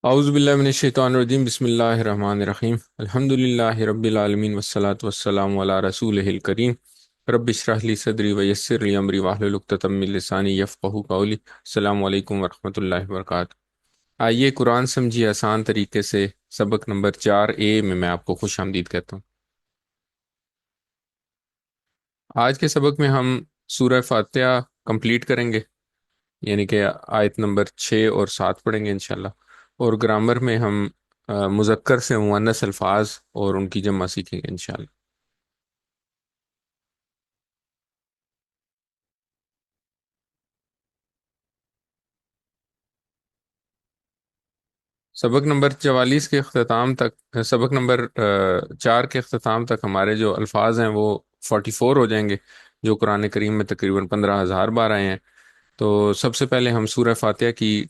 اعوذ باللہ من الشیطان الرجیم، بسم اللہ الرحمن الرحیم، الحمد للہ رب العالمین والصلاة والسلام علی رسولہ الکریم، رب اشرح لی صدری ویسر لی امری واحلل عقدۃ من لسانی یفقہوا قولی۔ السلام علیکم ورحمۃ اللہ وبرکاتہ۔ آئیے قرآن سمجھیے آسان طریقے سے، سبق نمبر 4A میں آپ کو خوش آمدید کہتا ہوں۔ آج کے سبق میں ہم سورہ فاتحہ کمپلیٹ کریں گے، یعنی کہ آیت نمبر 6 اور 7 پڑھیں گے انشاءاللہ، اور گرامر میں ہم مذکر سے مؤنث الفاظ اور ان کی جمع سیکھیں گے انشاءاللہ۔ سبق نمبر 44 کے اختتام تک، سبق نمبر 4 کے اختتام تک ہمارے جو الفاظ ہیں وہ 44 ہو جائیں گے، جو قرآن کریم میں تقریباً 15,000 بار آئے ہیں۔ تو سب سے پہلے ہم سورہ فاتحہ کی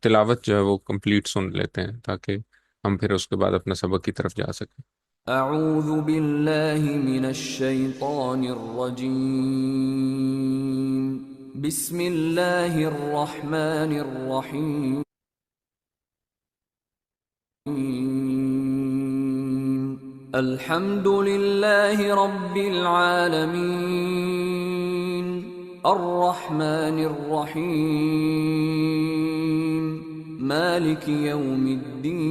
تلاوت جو ہے وہ کمپلیٹ سن لیتے ہیں، تاکہ ہم پھر اس کے بعد اپنا سبق کی طرف جا سکیں۔ اعوذ باللہ من الشیطان الرجیم، بسم اللہ الرحمن الرحیم، الحمد للہ رب العالمین، الرحمن الرحیم، مالک یوم الدین،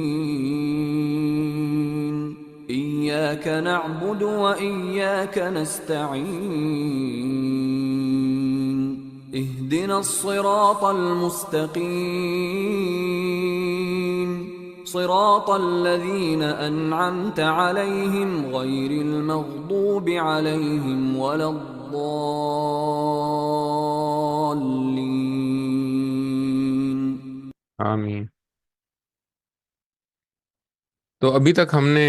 إياك نعبد وإياك نستعين، اهدنا الصراط المستقيم، صراط الذين أنعمت عليهم غير المغضوب عليهم ولا الضالين۔ آمین۔ تو ابھی تک ہم نے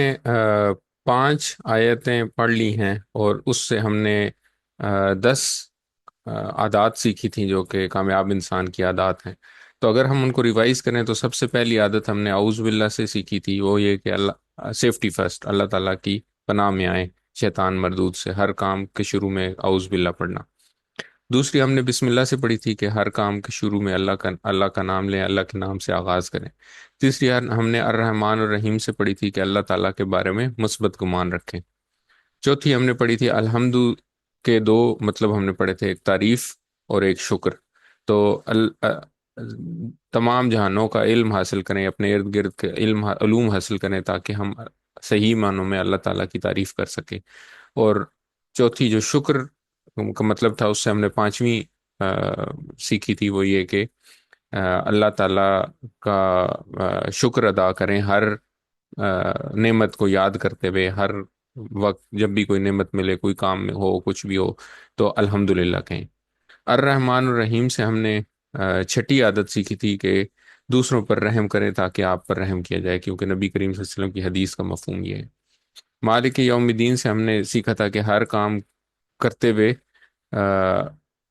5 آیتیں پڑھ لی ہیں، اور اس سے ہم نے 10 عادات سیکھی تھیں جو کہ کامیاب انسان کی عادات ہیں۔ تو اگر ہم ان کو ریوائز کریں تو سب سے پہلی عادت ہم نے اعوذ باللہ سے سیکھی تھی، وہ یہ کہ اللہ سیفٹی فرسٹ، اللہ تعالیٰ کی پناہ میں آئیں شیطان مردود سے، ہر کام کے شروع میں اعوذ باللہ پڑھنا۔ دوسری ہم نے بسم اللہ سے پڑھی تھی کہ ہر کام کے شروع میں اللہ کا نام لیں، اللہ کے نام سے آغاز کریں۔ تیسری ہم نے الرحمن الرحیم سے پڑھی تھی کہ اللہ تعالیٰ کے بارے میں مثبت گمان رکھیں۔ چوتھی ہم نے پڑھی تھی الحمد کے 2 مطلب ہم نے پڑھے تھے، ایک تعریف اور ایک شکر۔ تو تمام جہانوں کا علم حاصل کریں، اپنے ارد گرد کے علوم حاصل کریں، تاکہ ہم صحیح معنوں میں اللہ تعالیٰ کی تعریف کر سکیں۔ اور چوتھی جو شکر کا مطلب تھا، اس سے ہم نے 5ویں سیکھی تھی، وہ یہ کہ اللہ تعالیٰ کا شکر ادا کریں، ہر نعمت کو یاد کرتے ہوئے، ہر وقت جب بھی کوئی نعمت ملے، کوئی کام میں ہو، کچھ بھی ہو، تو الحمدللہ کہیں۔ الرحمن الرحیم سے ہم نے 6ٹھی عادت سیکھی تھی کہ دوسروں پر رحم کریں تاکہ آپ پر رحم کیا جائے، کیونکہ نبی کریم صلی اللہ علیہ وسلم کی حدیث کا مفہوم یہ ہے۔ مالک یوم الدین سے ہم نے سیکھا تھا کہ ہر کام کرتے ہوئے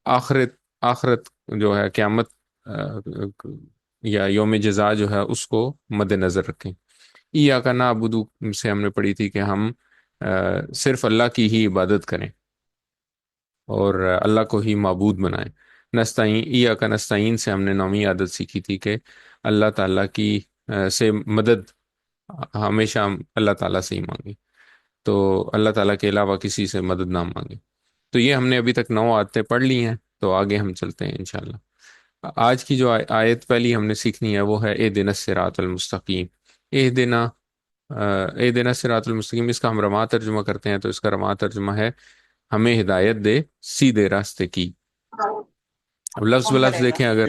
آخرت آخرت جو ہے، قیامت یا یوم جزا جو ہے، اس کو مد نظر رکھیں۔ ایاک نعبد سے ہم نے پڑھی تھی کہ ہم صرف اللہ کی ہی عبادت کریں اور اللہ کو ہی معبود بنائیں۔ نستعین، ایاک نستعین سے ہم نے 9ویں عادت سیکھی تھی کہ اللہ تعالیٰ کی سے مدد ہمیشہ ہم اللہ تعالیٰ سے ہی مانگیں، تو اللہ تعالیٰ کے علاوہ کسی سے مدد نہ مانگیں۔ تو یہ ہم نے ابھی تک 9 عادتیں پڑھ لی ہیں، تو آگے ہم چلتے ہیں انشاءاللہ۔ آج کی جو آیت پہلی ہم نے سیکھنی ہے وہ ہے اہدنا الصراط المستقیم۔ اہدنا اہدنا الصراط المستقیم، اس کا ہم رواں ترجمہ کرتے ہیں، تو اس کا رواں ترجمہ ہے ہمیں ہدایت دے سیدھے راستے کی۔ اب لفظ کون بلفظ کرے گا دیکھیں، اگر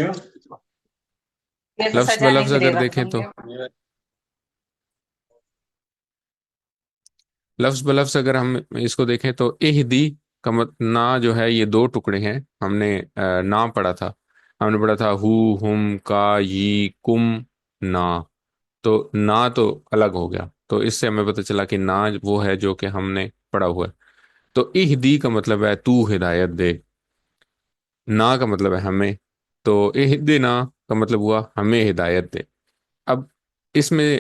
جیسے لفظ سجانے بلفظ کے لیے اگر رکھ دیکھیں دیں تو گے۔ لفظ بلفظ اگر ہم اس کو دیکھیں تو اہدی کا نا جو ہے، یہ 2 ٹکڑے ہیں۔ ہم نے نا پڑھا تھا، ہم نے پڑھا تھا ہو، ہم، کا، یہ، کم، نا۔ تو نا تو الگ ہو گیا، تو اس سے ہمیں پتہ چلا کہ نا وہ ہے جو کہ ہم نے پڑھا ہوا ہے۔ تو اہدی کا مطلب ہے تو ہدایت دے، نا کا مطلب ہے ہمیں، تو اہدنا کا مطلب ہوا ہمیں ہدایت دے۔ اب اس میں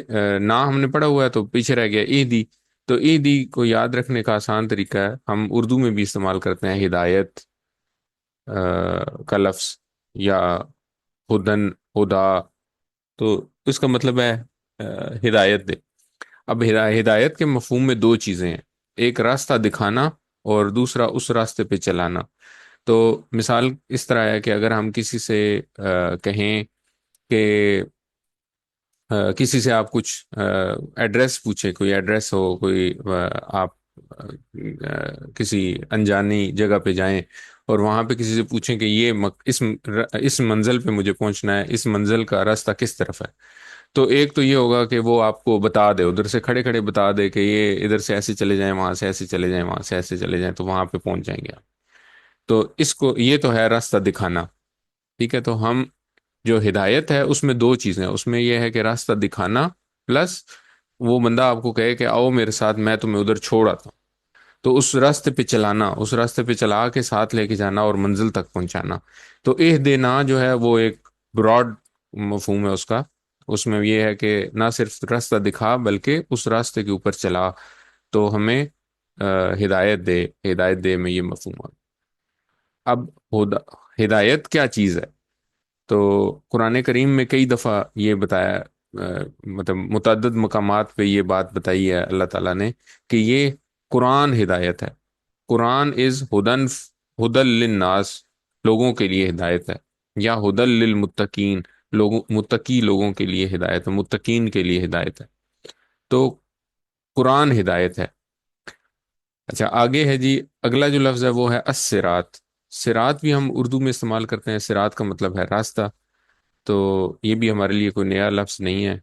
نا ہم نے پڑھا ہوا ہے تو پیچھے رہ گیا اہدی۔ تو اہدی کو یاد رکھنے کا آسان طریقہ ہے، ہم اردو میں بھی استعمال کرتے ہیں ہدایت کا لفظ، یا ہدن، ہدا۔ تو اس کا مطلب ہے ہدایت دے. اب ہدایت کے مفہوم میں دو چیزیں ہیں، ایک راستہ دکھانا اور دوسرا اس راستے پہ چلانا. تو مثال اس طرح ہے کہ اگر ہم کسی سے کہیں کہ کسی سے آپ کچھ ایڈریس پوچھیں، کوئی ایڈریس ہو، کوئی آپ کسی انجانی جگہ پہ جائیں اور وہاں پہ کسی سے پوچھیں کہ یہ اس منزل پہ مجھے پہنچنا ہے، اس منزل کا راستہ کس طرف ہے. تو ایک تو یہ ہوگا کہ وہ آپ کو بتا دے، ادھر سے کھڑے کھڑے بتا دے کہ یہ ادھر سے ایسے چلے جائیں، وہاں سے ایسے چلے جائیں، وہاں سے ایسے چلے جائیں، تو وہاں پہ پہنچ جائیں گے آپ. تو اس کو یہ تو ہے راستہ دکھانا. ٹھیک ہے، تو ہم جو ہدایت ہے اس میں دو چیزیں، اس میں یہ ہے کہ راستہ دکھانا پلس وہ بندہ آپ کو کہے کہ آؤ میرے ساتھ، میں تمہیں ادھر چھوڑ آتا ہوں. تو اس راستے پہ چلانا، اس راستے پہ چلا کے ساتھ لے کے جانا اور منزل تک پہنچانا. تو دینا جو ہے وہ ایک براڈ مفہوم ہے اس کا. اس میں یہ ہے کہ نہ صرف راستہ دکھا بلکہ اس راستے کے اوپر چلا تو ہمیں ہدایت دے میں یہ مفہوم ہے. اب ہدایت کیا چیز ہے؟ تو قرآن کریم میں کئی دفعہ یہ بتایا، مطلب متعدد مقامات پہ یہ بات بتائی ہے اللہ تعالیٰ نے کہ یہ قرآن ہدایت ہے. قرآن از ہدل للناس، لوگوں کے لیے ہدایت ہے، یا ہدل للمتقین، متقی لوگوں کے لیے ہدایت ہے، متقین کے لیے ہدایت ہے. تو قرآن ہدایت ہے. اچھا آگے ہے جی، اگلا جو لفظ ہے وہ ہے الصراط. صراط بھی ہم اردو میں استعمال کرتے ہیں، صراط کا مطلب ہے راستہ. تو یہ بھی ہمارے لیے کوئی نیا لفظ نہیں ہے،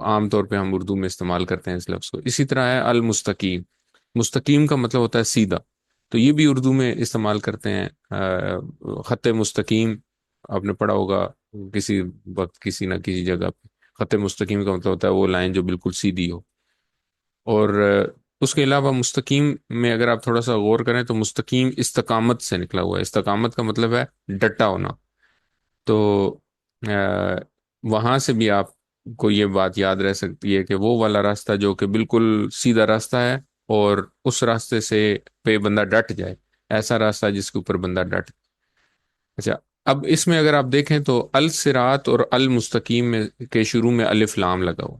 عام طور پہ ہم اردو میں استعمال کرتے ہیں اس لفظ کو. اسی طرح ہے المستقیم. مستقیم کا مطلب ہوتا ہے سیدھا، تو یہ بھی اردو میں استعمال کرتے ہیں. خط مستقیم آپ نے پڑھا ہوگا کسی وقت کسی نہ کسی جگہ پہ. خط مستقیم کا مطلب ہوتا ہے وہ لائن جو بالکل سیدھی ہو. اور اس کے علاوہ مستقیم میں اگر آپ تھوڑا سا غور کریں تو مستقیم استقامت سے نکلا ہوا ہے. استقامت کا مطلب ہے ڈٹا ہونا. تو آ، وہاں سے بھی آپ کو یہ بات یاد رہ سکتی ہے کہ وہ والا راستہ جو کہ بالکل سیدھا راستہ ہے اور اس راستے سے پہ بندہ ڈٹ جائے، ایسا راستہ جس کے اوپر بندہ ڈٹ. اچھا، اب اس میں اگر آپ دیکھیں تو الصراط اور المستقیم میں کے شروع میں الف لام لگا ہو.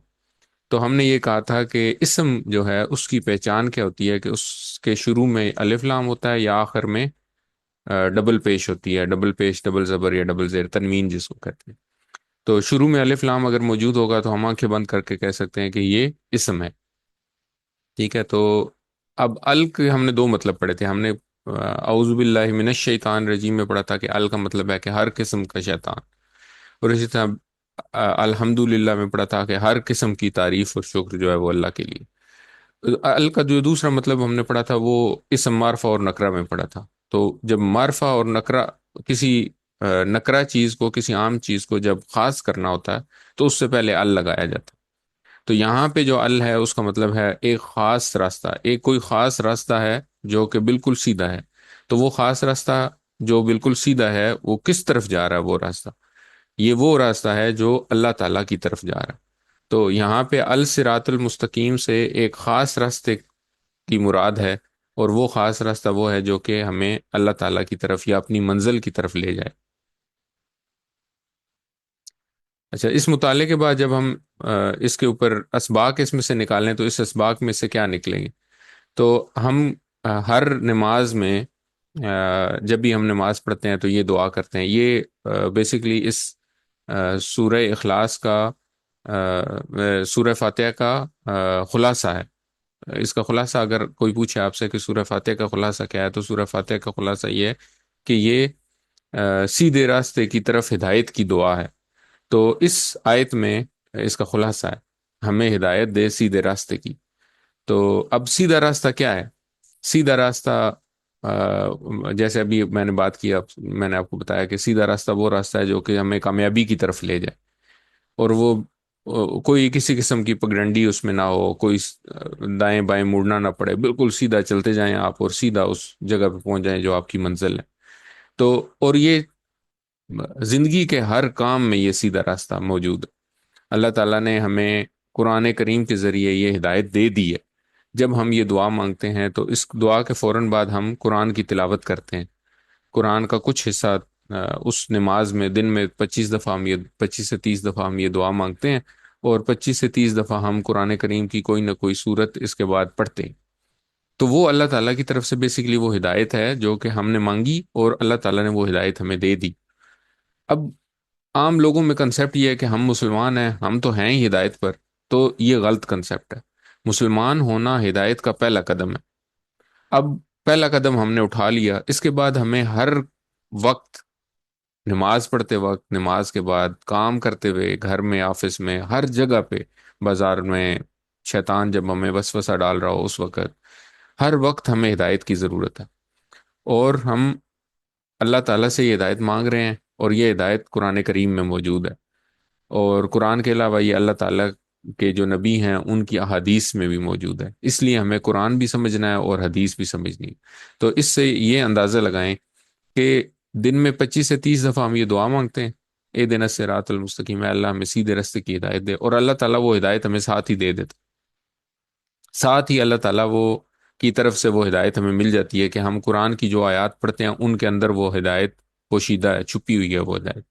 تو ہم نے یہ کہا تھا کہ اسم جو ہے اس کی پہچان کیا ہوتی ہے کہ اس کے شروع میں الف لام ہوتا ہے یا آخر میں ڈبل پیش ہوتی ہے، ڈبل پیش، ڈبل زبر یا ڈبل زیر، تنوین جس کو کہتے ہیں. تو شروع میں الف لام اگر موجود ہوگا تو ہم آنکھیں بند کر کے کہہ سکتے ہیں کہ یہ اسم ہے. ٹھیک ہے، تو اب ال کے ہم نے دو مطلب پڑھے تھے. ہم نے اعوذ باللہ من الشیطان الرجیم میں پڑھا تھا کہ ال کا مطلب ہے کہ ہر قسم کا شیطان. اور اسی طرح الحمد للہ میں پڑھا تھا کہ ہر قسم کی تعریف اور شکر جو ہے وہ اللہ کے لیے. ال کا جو دوسرا مطلب ہم نے پڑھا تھا وہ اسم معرفہ اور نکرہ میں پڑھا تھا. تو جب معرفہ اور نکرہ، کسی نکرہ چیز کو، کسی عام چیز کو جب خاص کرنا ہوتا ہے تو اس سے پہلے ال لگایا جاتا ہے. تو یہاں پہ جو ال ہے اس کا مطلب ہے ایک خاص راستہ، ایک کوئی خاص راستہ ہے جو کہ بالکل سیدھا ہے. تو وہ خاص راستہ جو بالکل سیدھا ہے وہ کس طرف جا رہا ہے؟ وہ راستہ، یہ وہ راستہ ہے جو اللہ تعالیٰ کی طرف جا رہا ہے. تو یہاں پہ الصراط المستقیم سے ایک خاص راستے کی مراد ہے، اور وہ خاص راستہ وہ ہے جو کہ ہمیں اللہ تعالیٰ کی طرف یا اپنی منزل کی طرف لے جائے. اچھا، اس مطالعے کے بعد جب ہم اس کے اوپر اسباق اس میں سے نکالیں تو اس اسباق میں سے کیا نکلیں گے؟ تو ہم ہر نماز میں جب بھی ہم نماز پڑھتے ہیں تو یہ دعا کرتے ہیں. یہ بیسیکلی اس سورہ اخلاص کا، سورہ فاتحہ کا خلاصہ ہے. اس کا خلاصہ اگر کوئی پوچھے آپ سے کہ سورہ فاتحہ کا خلاصہ کیا ہے، تو سورہ فاتحہ کا خلاصہ یہ ہے کہ یہ سیدھے راستے کی طرف ہدایت کی دعا ہے. تو اس آیت میں اس کا خلاصہ ہے ہمیں ہدایت دے سیدھے راستے کی. تو اب سیدھا راستہ کیا ہے؟ سیدھا راستہ جیسے ابھی میں نے بات کی، میں نے آپ کو بتایا کہ سیدھا راستہ وہ راستہ ہے جو کہ ہمیں کامیابی کی طرف لے جائے، اور وہ کوئی کسی قسم کی پگڈنڈی اس میں نہ ہو، کوئی دائیں بائیں مڑنا نہ پڑے، بالکل سیدھا چلتے جائیں آپ اور سیدھا اس جگہ پہ پہنچ جائیں جو آپ کی منزل ہے. تو اور یہ زندگی کے ہر کام میں یہ سیدھا راستہ موجود ہے. اللہ تعالیٰ نے ہمیں قرآن کریم کے ذریعے یہ ہدایت دے دی ہے. جب ہم یہ دعا مانگتے ہیں تو اس دعا کے فوراً بعد ہم قرآن کی تلاوت کرتے ہیں. قرآن کا کچھ حصہ اس نماز میں دن میں 25 دفعہ ہم یہ 25 سے 30 دفعہ ہم یہ دعا مانگتے ہیں، اور 25 سے 30 دفعہ ہم قرآن کریم کی کوئی نہ کوئی صورت اس کے بعد پڑھتے ہیں، تو وہ اللہ تعالیٰ کی طرف سے بیسیکلی وہ ہدایت ہے جو کہ ہم نے مانگی، اور اللہ تعالیٰ نے وہ ہدایت ہمیں دے دی۔ اب عام لوگوں میں کنسیپٹ یہ ہے کہ ہم مسلمان ہیں، ہم تو ہیں ہی ہدایت پر، تو یہ غلط کنسیپٹ ہے۔ مسلمان ہونا ہدایت کا پہلا قدم ہے۔ اب پہلا قدم ہم نے اٹھا لیا، اس کے بعد ہمیں ہر وقت، نماز پڑھتے وقت، نماز کے بعد، کام کرتے ہوئے، گھر میں، آفس میں، ہر جگہ پہ، بازار میں، شیطان جب ہمیں وسوسہ ڈال رہا ہو اس وقت، ہر وقت ہمیں ہدایت کی ضرورت ہے، اور ہم اللہ تعالیٰ سے یہ ہدایت مانگ رہے ہیں، اور یہ ہدایت قرآن کریم میں موجود ہے، اور قرآن کے علاوہ یہ اللہ تعالیٰ کے جو نبی ہیں ان کی احادیث میں بھی موجود ہے، اس لیے ہمیں قرآن بھی سمجھنا ہے اور حدیث بھی سمجھنی ہے۔ تو اس سے یہ اندازہ لگائیں کہ دن میں 25 سے 30 دفعہ ہم یہ دعا مانگتے ہیں، اے دن الصراط المستقیم، اے اللہ ہمیں سیدھے راستے کی ہدایت دے، اور اللہ تعالیٰ وہ ہدایت ہمیں ساتھ ہی دے دیتا، ساتھ ہی اللہ تعالیٰ وہ کی طرف سے وہ ہدایت ہمیں مل جاتی ہے کہ ہم قرآن کی جو آیات پڑھتے ہیں ان کے اندر وہ ہدایت پوشیدہ ہے، چھپی ہوئی ہے وہ ہدایت،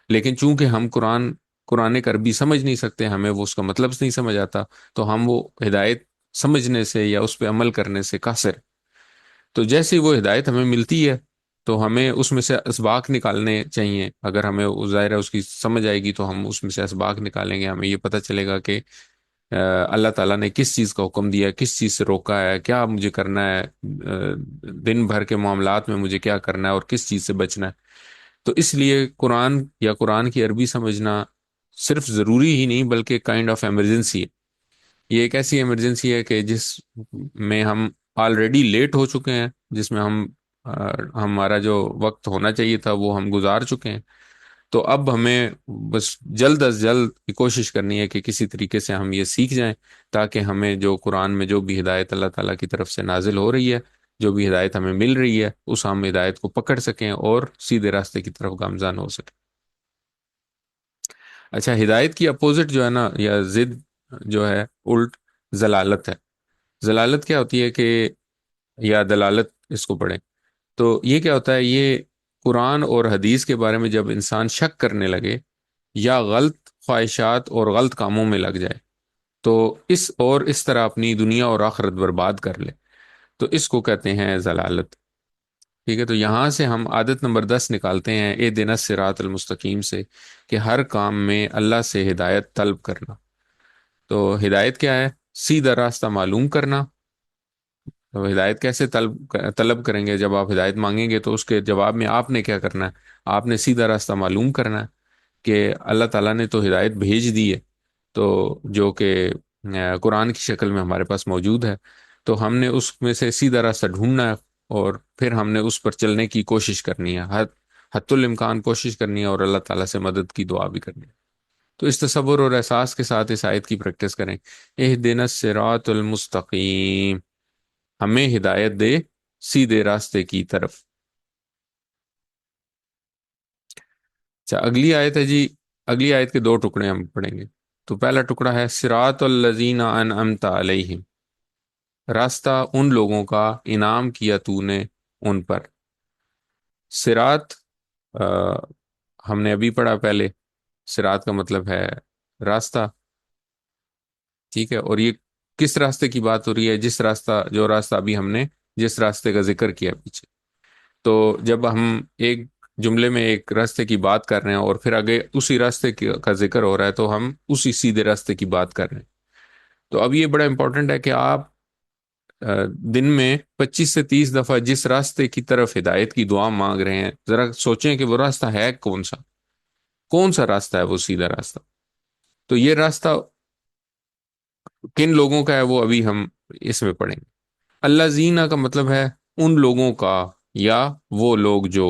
لیکن چونکہ ہم قرآن ایک عربی سمجھ نہیں سکتے، ہمیں وہ اس کا مطلب نہیں سمجھ آتا، تو ہم وہ ہدایت سمجھنے سے یا اس پہ عمل کرنے سے قاصر۔ تو جیسے ہی وہ ہدایت ہمیں ملتی ہے تو ہمیں اس میں سے اسباق نکالنے چاہیے، اگر ہمیں ظاہر ہے اس کی سمجھ آئے گی تو ہم اس میں سے اسباق نکالیں گے، ہمیں یہ پتہ چلے گا کہ اللہ تعالیٰ نے کس چیز کا حکم دیا ہے، کس چیز سے روکا ہے، کیا مجھے کرنا ہے، دن بھر کے معاملات میں مجھے کیا کرنا ہے اور کس چیز سے بچنا ہے۔ تو اس لیے قرآن یا قرآن کی عربی سمجھنا صرف ضروری ہی نہیں بلکہ کائنڈ آف ایمرجنسی ہے۔ یہ ایک ایسی ایمرجنسی ہے کہ جس میں ہم آلریڈی لیٹ ہو چکے ہیں، جس میں ہمارا جو وقت ہونا چاہیے تھا وہ ہم گزار چکے ہیں، تو اب ہمیں بس جلد از جلد کی کوشش کرنی ہے کہ کسی طریقے سے ہم یہ سیکھ جائیں، تاکہ ہمیں جو قرآن میں جو بھی ہدایت اللہ تعالیٰ کی طرف سے نازل ہو رہی ہے، جو بھی ہدایت ہمیں مل رہی ہے، اس ہم ہدایت کو پکڑ سکیں اور سیدھے راستے کی طرف گامزن ہو سکیں۔ اچھا، ہدایت کی اپوزٹ جو ہے نا، یا ضد جو ہے، الٹ ضلالت ہے۔ ضلالت کیا ہوتی ہے کہ، یا دلالت اس کو پڑھیں، تو یہ کیا ہوتا ہے، یہ قرآن اور حدیث کے بارے میں جب انسان شک کرنے لگے یا غلط خواہشات اور غلط کاموں میں لگ جائے، تو اس طرح اپنی دنیا اور آخرت برباد کر لے، تو اس کو کہتے ہیں ضلالت۔ ٹھیک ہے، تو یہاں سے ہم عادت نمبر 10 نکالتے ہیں، اے دن الصراط المستقیم سے، کہ ہر کام میں اللہ سے ہدایت طلب کرنا۔ تو ہدایت کیا ہے؟ سیدھا راستہ معلوم کرنا۔ تو ہدایت کیسے طلب کریں گے؟ جب آپ ہدایت مانگیں گے تو اس کے جواب میں آپ نے کیا کرنا ہے؟ آپ نے سیدھا راستہ معلوم کرنا ہے کہ اللہ تعالیٰ نے تو ہدایت بھیج دی ہے، تو جو کہ قرآن کی شکل میں ہمارے پاس موجود ہے، تو ہم نے اس میں سے سیدھا راستہ ڈھونڈنا ہے، اور پھر ہم نے اس پر چلنے کی کوشش کرنی ہے، حت الامکان کوشش کرنی ہے، اور اللہ تعالیٰ سے مدد کی دعا بھی کرنی ہے۔ تو اس تصور اور احساس کے ساتھ اس آیت کی پریکٹس کریں، اہدنا الصراط المستقیم، ہمیں ہدایت دے سیدھے راستے کی طرف۔ اچھا، اگلی آیت ہے جی، اگلی آیت کے دو ٹکڑے ہم پڑھیں گے۔ تو پہلا ٹکڑا ہے صراط الذین انعمت علیہم، راستہ ان لوگوں کا انعام کیا تو نے ان پر۔ صراط، ہم نے ابھی پڑھا پہلے، صراط کا مطلب ہے راستہ، ٹھیک ہے، اور یہ کس راستے کی بات ہو رہی ہے؟ جو راستہ ابھی ہم نے جس راستے کا ذکر کیا پیچھے، تو جب ہم ایک جملے میں ایک راستے کی بات کر رہے ہیں اور پھر آگے اسی راستے کا ذکر ہو رہا ہے، تو ہم اسی سیدھے راستے کی بات کر رہے ہیں۔ تو اب یہ بڑا امپورٹنٹ ہے کہ آپ دن میں 25 سے 30 دفعہ جس راستے کی طرف ہدایت کی دعا مانگ رہے ہیں، ذرا سوچیں کہ وہ راستہ ہے کون سا راستہ ہے وہ سیدھا راستہ؟ تو یہ راستہ کن لوگوں کا ہے وہ ابھی ہم اس میں پڑھیں گے۔ اللہ زینہ کا مطلب ہے ان لوگوں کا، یا وہ لوگ جو،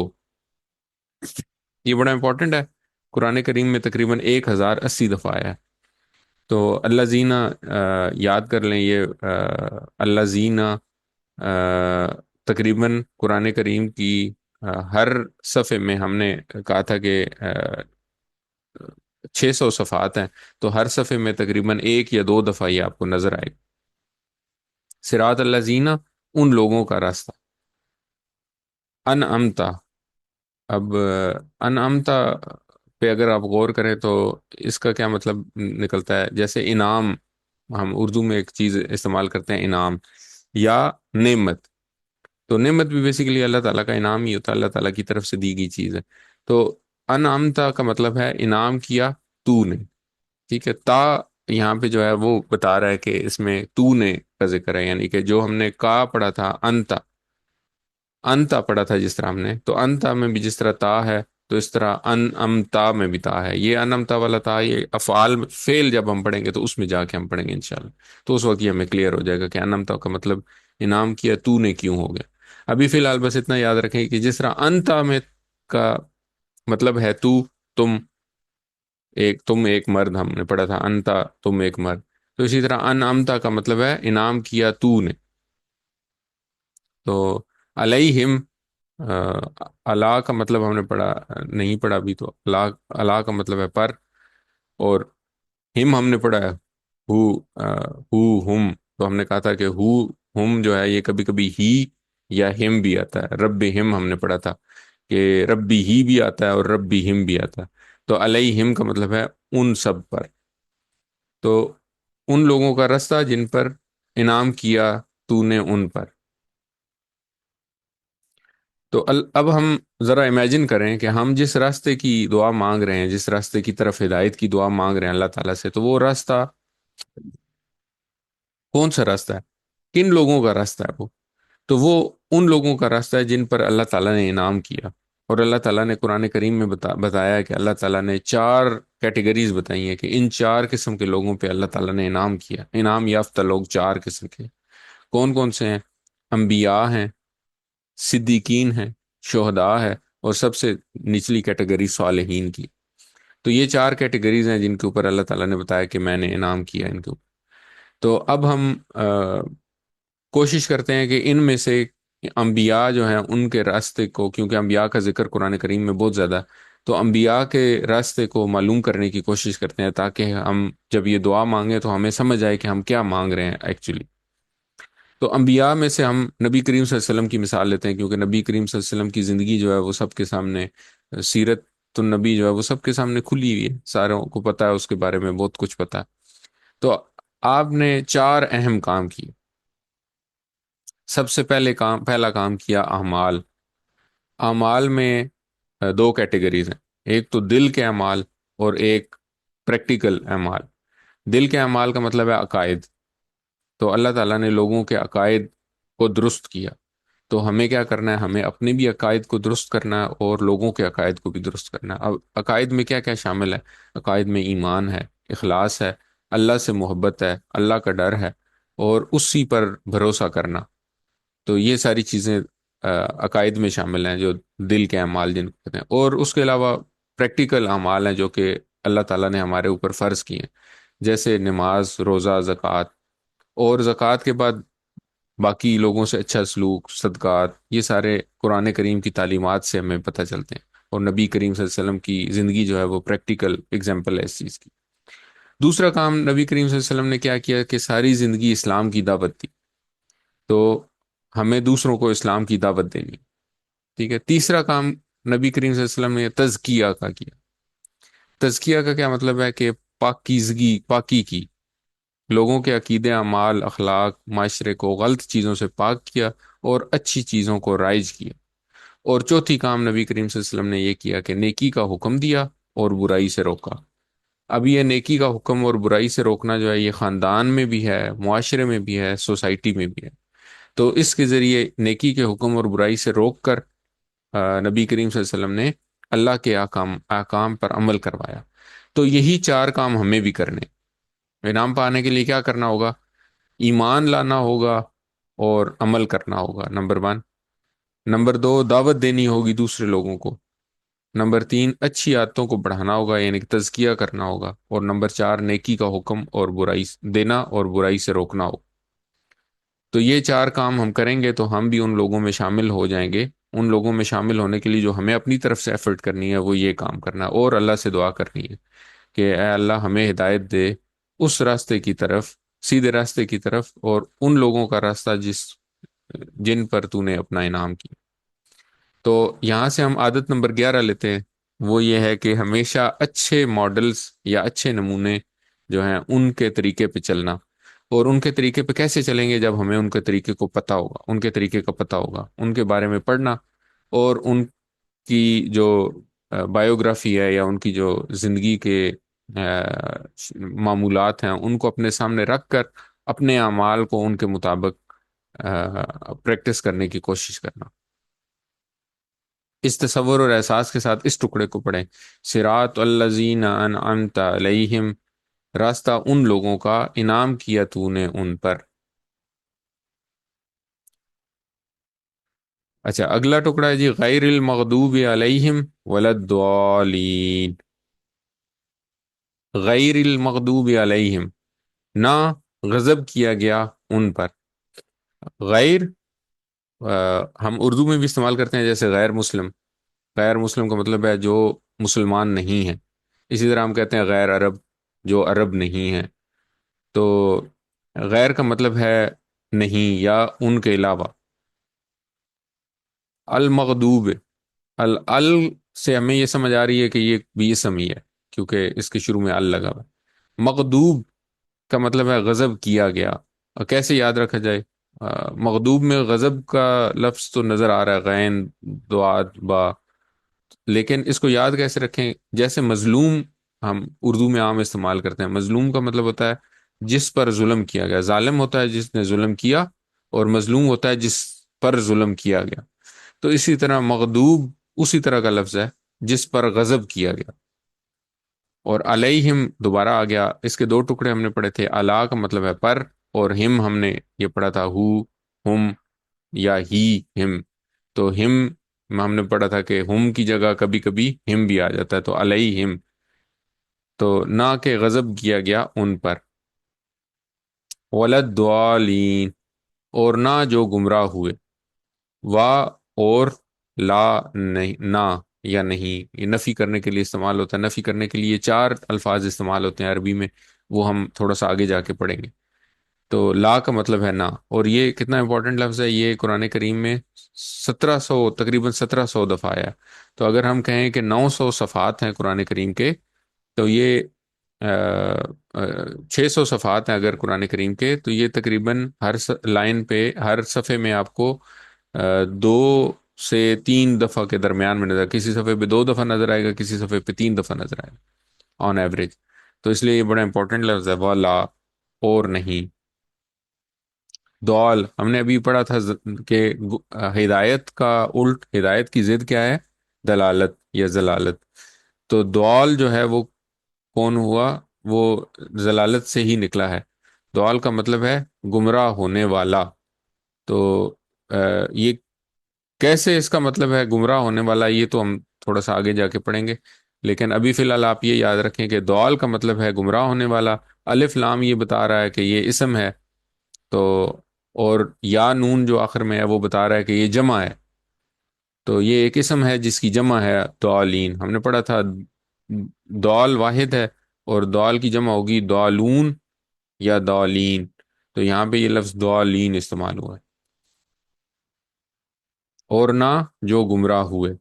یہ بڑا امپورٹنٹ ہے، قرآن کریم میں تقریباً 1080 دفعہ آیا ہے۔ تو اللہ زینہ یاد کر لیں، یہ اللہ زینہ تقریباً قرآن کریم کی ہر صفحے میں ہم نے کہا تھا کہ 600 صفحات ہیں، تو ہر صفحے میں تقریباً 1 یا 2 دفعہ یہ آپ کو نظر آئے گا۔ صراط اللہ زینہ، ان لوگوں کا راستہ، انعمتا، اب انعمتا پہ اگر آپ غور کریں تو اس کا کیا مطلب نکلتا ہے؟ جیسے انعام، ہم اردو میں ایک چیز استعمال کرتے ہیں انعام یا نعمت، تو نعمت بھی بیسیکلی اللہ تعالیٰ کا انعام ہی ہوتا ہے، اللہ تعالیٰ کی طرف سے دی گئی چیز ہے۔ تو انعامتا کا مطلب ہے انعام کیا تو نے، ٹھیک ہے؟ تا یہاں پہ جو ہے وہ بتا رہا ہے کہ اس میں تو نے کا ذکر ہے، یعنی کہ جو ہم نے کا پڑھا تھا انتا، انتا پڑھا تھا جس طرح ہم نے، تو انتا میں بھی جس طرح تا ہے تو اس طرح ان امتا میں بھی تا ہے۔ یہ انمتا والا تا یہ افعال میں فعل جب ہم پڑھیں گے تو اس میں جا کے ہم پڑھیں گے انشاءاللہ، تو اس وقت یہ ہمیں کلیئر ہو جائے گا کہ انمتا کا مطلب انعام کیا تو نے کیوں ہو گیا۔ ابھی فی الحال بس اتنا یاد رکھیں کہ جس طرح انتا میں کا مطلب ہے تو، تم تم ایک مرد، ہم نے پڑھا تھا انتا تم ایک مرد، تو اسی طرح ان امتا کا مطلب ہے انعام کیا تو نے۔ تو علیہم، اللہ کا مطلب ہم نے پڑھا نہیں پڑھا ابھی، تو اللہ اللہ کا مطلب ہے پر، اور ہم نے پڑھا ہے ہو، ہم، تو ہم نے کہا تھا کہ ہم جو ہے یہ کبھی کبھی ہی یا ہم بھی آتا ہے، رب ہم نے پڑھا تھا کہ ربی ہی بھی آتا ہے اور ربی ہم بھی آتا ہے، تو علیہم کا مطلب ہے ان سب پر، تو ان لوگوں کا راستہ جن پر انعام کیا تو نے ان پر۔ تو اب ہم ذرا امیجن کریں کہ ہم جس راستے کی دعا مانگ رہے ہیں، جس راستے کی طرف ہدایت کی دعا مانگ رہے ہیں اللہ تعالیٰ سے، تو وہ راستہ کون سا راستہ ہے؟ کن لوگوں کا راستہ ہے وہ؟ تو وہ ان لوگوں کا راستہ ہے جن پر اللہ تعالیٰ نے انعام کیا، اور اللہ تعالیٰ نے قرآن کریم میں بتایا ہے کہ اللہ تعالیٰ نے چار کیٹیگریز بتائی ہیں کہ ان چار قسم کے لوگوں پہ اللہ تعالیٰ نے انعام کیا، انعام یافتہ لوگ چار قسم کے کون کون سے ہیں؟ انبیاء ہیں، صدیقین ہیں، شہداء ہے، اور سب سے نچلی کیٹیگری صالحین کی۔ تو یہ چار کیٹیگریز ہیں جن کے اوپر اللہ تعالیٰ نے بتایا کہ میں نے انعام کیا ان کے اوپر۔ تو اب ہم کوشش کرتے ہیں کہ ان میں سے انبیاء جو ہیں ان کے راستے کو، کیونکہ انبیاء کا ذکر قرآن کریم میں بہت زیادہ ہے، تو انبیاء کے راستے کو معلوم کرنے کی کوشش کرتے ہیں تاکہ ہم جب یہ دعا مانگیں تو ہمیں سمجھ آئے کہ ہم کیا مانگ رہے ہیں ایکچولی۔ تو انبیاء میں سے ہم نبی کریم صلی اللہ علیہ وسلم کی مثال لیتے ہیں، کیونکہ نبی کریم صلی اللہ علیہ وسلم کی زندگی جو ہے وہ سب کے سامنے، سیرت النبی جو ہے وہ سب کے سامنے کھلی ہوئی ہے، ساروں کو پتہ ہے اس کے بارے میں بہت کچھ پتہ ہے۔ تو آپ نے چار اہم کام کیے۔ سب سے پہلا کام کیا اعمال۔ اعمال میں دو کیٹیگریز ہیں، ایک تو دل کے اعمال اور ایک پریکٹیکل اعمال۔ دل کے اعمال کا مطلب ہے عقائد، تو اللہ تعالیٰ نے لوگوں کے عقائد کو درست کیا، تو ہمیں کیا کرنا ہے؟ ہمیں اپنے بھی عقائد کو درست کرنا ہے اور لوگوں کے عقائد کو بھی درست کرنا ہے۔ اب عقائد میں کیا کیا شامل ہے؟ عقائد میں ایمان ہے، اخلاص ہے، اللہ سے محبت ہے، اللہ کا ڈر ہے، اور اسی پر بھروسہ کرنا۔ تو یہ ساری چیزیں عقائد میں شامل ہیں، جو دل کے اعمال جن کو کہتے ہیں۔ اور اس کے علاوہ پریکٹیکل اعمال ہیں جو کہ اللہ تعالیٰ نے ہمارے اوپر فرض کیے ہیں، جیسے نماز، روزہ، زکوٰۃ، اور زکوٰۃ کے بعد باقی لوگوں سے اچھا سلوک، صدقات، یہ سارے قرآن کریم کی تعلیمات سے ہمیں پتہ چلتے ہیں، اور نبی کریم صلی اللہ علیہ وسلم کی زندگی جو ہے وہ پریکٹیکل اگزامپل ہے اس چیز کی۔ دوسرا کام نبی کریم صلی اللہ علیہ وسلم نے کیا کیا کہ ساری زندگی اسلام کی دعوت دی، تو ہمیں دوسروں کو اسلام کی دعوت دینی، ٹھیک ہے۔ تیسرا کام نبی کریم صلی اللہ علیہ وسلم نے تزکیہ کا کیا۔ تزکیہ کا کیا مطلب ہے؟ کہ پاکیزگی، پاکی کی، لوگوں کے عقیدے، اعمال، اخلاق، معاشرے کو غلط چیزوں سے پاک کیا اور اچھی چیزوں کو رائج کیا۔ اور چوتھی کام نبی کریم صلی اللہ علیہ وسلم نے یہ کیا کہ نیکی کا حکم دیا اور برائی سے روکا۔ اب یہ نیکی کا حکم اور برائی سے روکنا جو ہے یہ خاندان میں بھی ہے، معاشرے میں بھی ہے، سوسائٹی میں بھی ہے۔ تو اس کے ذریعے نیکی کے حکم اور برائی سے روک کر نبی کریم صلی اللہ علیہ وسلم نے اللہ کے احکام پر عمل کروایا۔ تو یہی چار کام ہمیں بھی کرنے۔ انعام پانے کے لیے کیا کرنا ہوگا؟ ایمان لانا ہوگا اور عمل کرنا ہوگا، نمبر 1۔ نمبر 2، دعوت دینی ہوگی دوسرے لوگوں کو۔ نمبر 3، اچھی عادتوں کو بڑھانا ہوگا، یعنی کہ تزکیہ کرنا ہوگا۔ اور نمبر 4، نیکی کا حکم اور برائی دینا اور برائی سے روکنا ہوگا۔ تو یہ چار کام ہم کریں گے تو ہم بھی ان لوگوں میں شامل ہو جائیں گے۔ ان لوگوں میں شامل ہونے کے لیے جو ہمیں اپنی طرف سے ایفرٹ کرنی ہے وہ یہ کام کرنا ہے، اور اللہ سے دعا کرنی ہے کہ اے اللہ ہمیں ہدایت دے اس راستے کی طرف، سیدھے راستے کی طرف، اور ان لوگوں کا راستہ جن پر تو نے اپنا انعام کیا۔ تو یہاں سے ہم عادت نمبر 11 لیتے ہیں، وہ یہ ہے کہ ہمیشہ اچھے ماڈلز یا اچھے نمونے جو ہیں ان کے طریقے پہ چلنا. اور ان کے طریقے پہ کیسے چلیں گے؟ جب ہمیں ان کے طریقے کو پتہ ہوگا، ان کے طریقے کا پتہ ہوگا، ان کے بارے میں پڑھنا، اور ان کی جو بایوگرافی ہے یا ان کی جو زندگی کے معمولات ہیں ان کو اپنے سامنے رکھ کر اپنے اعمال کو ان کے مطابق پریکٹس کرنے کی کوشش کرنا. اس تصور اور احساس کے ساتھ اس ٹکڑے کو پڑھیں: صراط الذین انعمت علیہم، راستہ ان لوگوں کا انعام کیا تو نے ان پر. اچھا، اگلا ٹکڑا ہے جی غیر المغضوب علیہم ولا الضالین. غیر المغضوب علیہم، نہ غضب کیا گیا ان پر. غیر ہم اردو میں بھی استعمال کرتے ہیں، جیسے غیر مسلم. غیر مسلم کا مطلب ہے جو مسلمان نہیں ہے. اسی طرح ہم کہتے ہیں غیر عرب، جو عرب نہیں ہے. تو غیر کا مطلب ہے نہیں یا ان کے علاوہ. المغضوب، ال سے ہمیں یہ سمجھ آ رہی ہے کہ یہ بھی اسم ہی ہے، کیونکہ اس کے شروع میں ال لگا ہوا ہے. مغضوب کا مطلب ہے غضب کیا گیا. اور کیسے یاد رکھا جائے؟ مغضوب میں غضب کا لفظ تو نظر آ رہا ہے، غین دعات با، لیکن اس کو یاد کیسے رکھیں؟ جیسے مظلوم ہم اردو میں عام استعمال کرتے ہیں، مظلوم کا مطلب ہوتا ہے جس پر ظلم کیا گیا. ظالم ہوتا ہے جس نے ظلم کیا، اور مظلوم ہوتا ہے جس پر ظلم کیا گیا. تو اسی طرح مغضوب اسی طرح کا لفظ ہے جس پر غضب کیا گیا. اور علیہم دوبارہ آ گیا. اس کے دو ٹکڑے ہم نے پڑھے تھے. علا کا مطلب ہے پر، اور ہم نے یہ پڑھا تھا ہو، ہم یا ہی، ہم. تو ہم نے پڑھا تھا کہ ہم کی جگہ کبھی کبھی ہم بھی آ جاتا ہے، تو علیہم. تو نہ کہ غضب کیا گیا ان پر. ولد الضالین، اور نہ جو گمراہ ہوئے. وا اور لا، نہیں، نہ یا نہیں، یہ نفی کرنے کے لیے استعمال ہوتا ہے. نفی کرنے کے لیے چار الفاظ استعمال ہوتے ہیں عربی میں، وہ ہم تھوڑا سا آگے جا کے پڑھیں گے. تو لا کا مطلب ہے نہ. اور یہ کتنا امپورٹنٹ لفظ ہے، یہ قرآن کریم میں 1700، تقریباً 1700 دفعہ آیا. تو اگر ہم کہیں کہ 900 صفحات ہیں قرآن کریم کے، تو یہ 600 صفحات ہیں اگر قرآن کریم کے، تو یہ تقریباً ہر لائن پہ، ہر صفحے میں آپ کو 2 سے 3 دفعہ کے درمیان میں نظر، کسی صفحے پہ 2 دفعہ نظر آئے گا، کسی صفحے پہ 3 دفعہ نظر آئے گا آن ایوریج. تو اس لیے یہ بڑا امپورٹنٹ لفظ ہے، والا، اور نہیں. دال ہم نے ابھی پڑھا تھا کہ ہدایت کا الٹ، ہدایت کی ضد کیا ہے؟ دلالت یا ضلالت. تو دال جو ہے وہ کون ہوا؟ وہ ضلالت سے ہی نکلا ہے. دال کا مطلب ہے گمراہ ہونے والا. تو یہ کیسے اس کا مطلب ہے گمراہ ہونے والا، یہ تو ہم تھوڑا سا آگے جا کے پڑھیں گے. لیکن ابھی فی الحال آپ یہ یاد رکھیں کہ دال کا مطلب ہے گمراہ ہونے والا. الف لام یہ بتا رہا ہے کہ یہ اسم ہے. تو اور یا نون جو آخر میں ہے وہ بتا رہا ہے کہ یہ جمع ہے. تو یہ ایک اسم ہے جس کی جمع ہے دالین. ہم نے پڑھا تھا دال واحد ہے، اور دال کی جمع ہوگی دالون یا دالین. تو یہاں پہ یہ لفظ دالین استعمال ہوا ہے. اور نہ جو گمراہ ہوئے.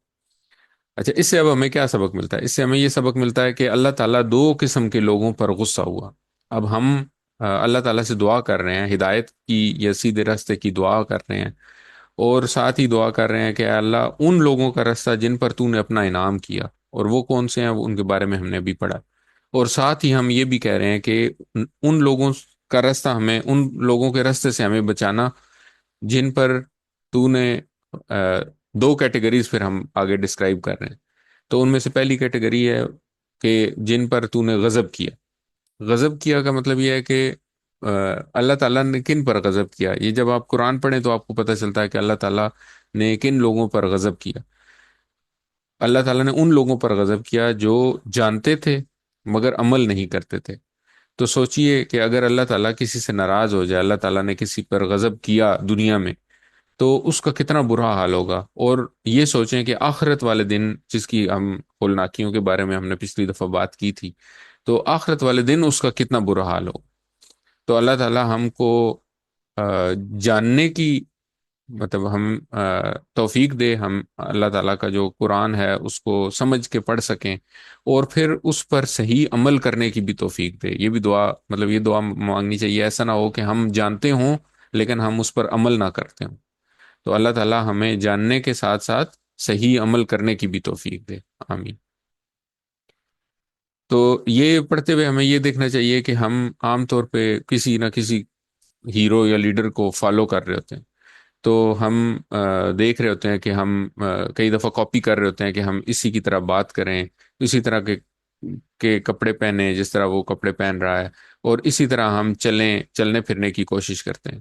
اچھا، اس سے اب ہمیں کیا سبق ملتا ہے؟ اس سے ہمیں یہ سبق ملتا ہے کہ اللہ تعالیٰ 2 قسم کے لوگوں پر غصہ ہوا. اب ہم اللہ تعالیٰ سے دعا کر رہے ہیں، ہدایت کی یا سیدھے راستے کی دعا کر رہے ہیں، اور ساتھ ہی دعا کر رہے ہیں کہ اے اللہ ان لوگوں کا راستہ جن پر تو نے اپنا انعام کیا. اور وہ کون سے ہیں؟ وہ ان کے بارے میں ہم نے ابھی پڑھا. اور ساتھ ہی ہم یہ بھی کہہ رہے ہیں کہ ان لوگوں کا راستہ، ہمیں ان لوگوں کے راستے سے ہمیں بچانا جن پر تو نے 2 کیٹیگریز پھر ہم آگے ڈسکرائب کر رہے ہیں. تو ان میں سے پہلی کیٹیگری ہے کہ جن پر تو نے غضب کیا. غضب کیا کا مطلب یہ ہے کہ اللہ تعالیٰ نے کن پر غضب کیا. یہ جب آپ قرآن پڑھیں تو آپ کو پتہ چلتا ہے کہ اللہ تعالیٰ نے کن لوگوں پر غضب کیا. اللہ تعالیٰ نے ان لوگوں پر غضب کیا جو جانتے تھے مگر عمل نہیں کرتے تھے. تو سوچئے کہ اگر اللہ تعالیٰ کسی سے ناراض ہو جائے، اللہ تعالیٰ نے کسی پر غضب کیا دنیا میں، تو اس کا کتنا برا حال ہوگا. اور یہ سوچیں کہ آخرت والے دن، جس کی ہم ہولناکیوں کے بارے میں ہم نے پچھلی دفعہ بات کی تھی، تو آخرت والے دن اس کا کتنا برا حال ہو. تو اللہ تعالیٰ ہم کو جاننے کی مطلب ہم توفیق دے، ہم اللہ تعالیٰ کا جو قرآن ہے اس کو سمجھ کے پڑھ سکیں، اور پھر اس پر صحیح عمل کرنے کی بھی توفیق دے. یہ بھی دعا، مطلب یہ دعا مانگنی چاہیے. ایسا نہ ہو کہ ہم جانتے ہوں لیکن ہم اس پر عمل نہ کرتے ہوں. تو اللہ تعالیٰ ہمیں جاننے کے ساتھ ساتھ صحیح عمل کرنے کی بھی توفیق دے. آمین. تو یہ پڑھتے ہوئے ہمیں یہ دیکھنا چاہیے کہ ہم عام طور پہ کسی نہ کسی ہیرو یا لیڈر کو فالو کر رہے ہوتے ہیں. تو ہم دیکھ رہے ہوتے ہیں کہ ہم کئی دفعہ کاپی کر رہے ہوتے ہیں کہ ہم اسی کی طرح بات کریں، اسی طرح کے کپڑے پہنیں جس طرح وہ کپڑے پہن رہا ہے، اور اسی طرح ہم چلنے پھرنے کی کوشش کرتے ہیں.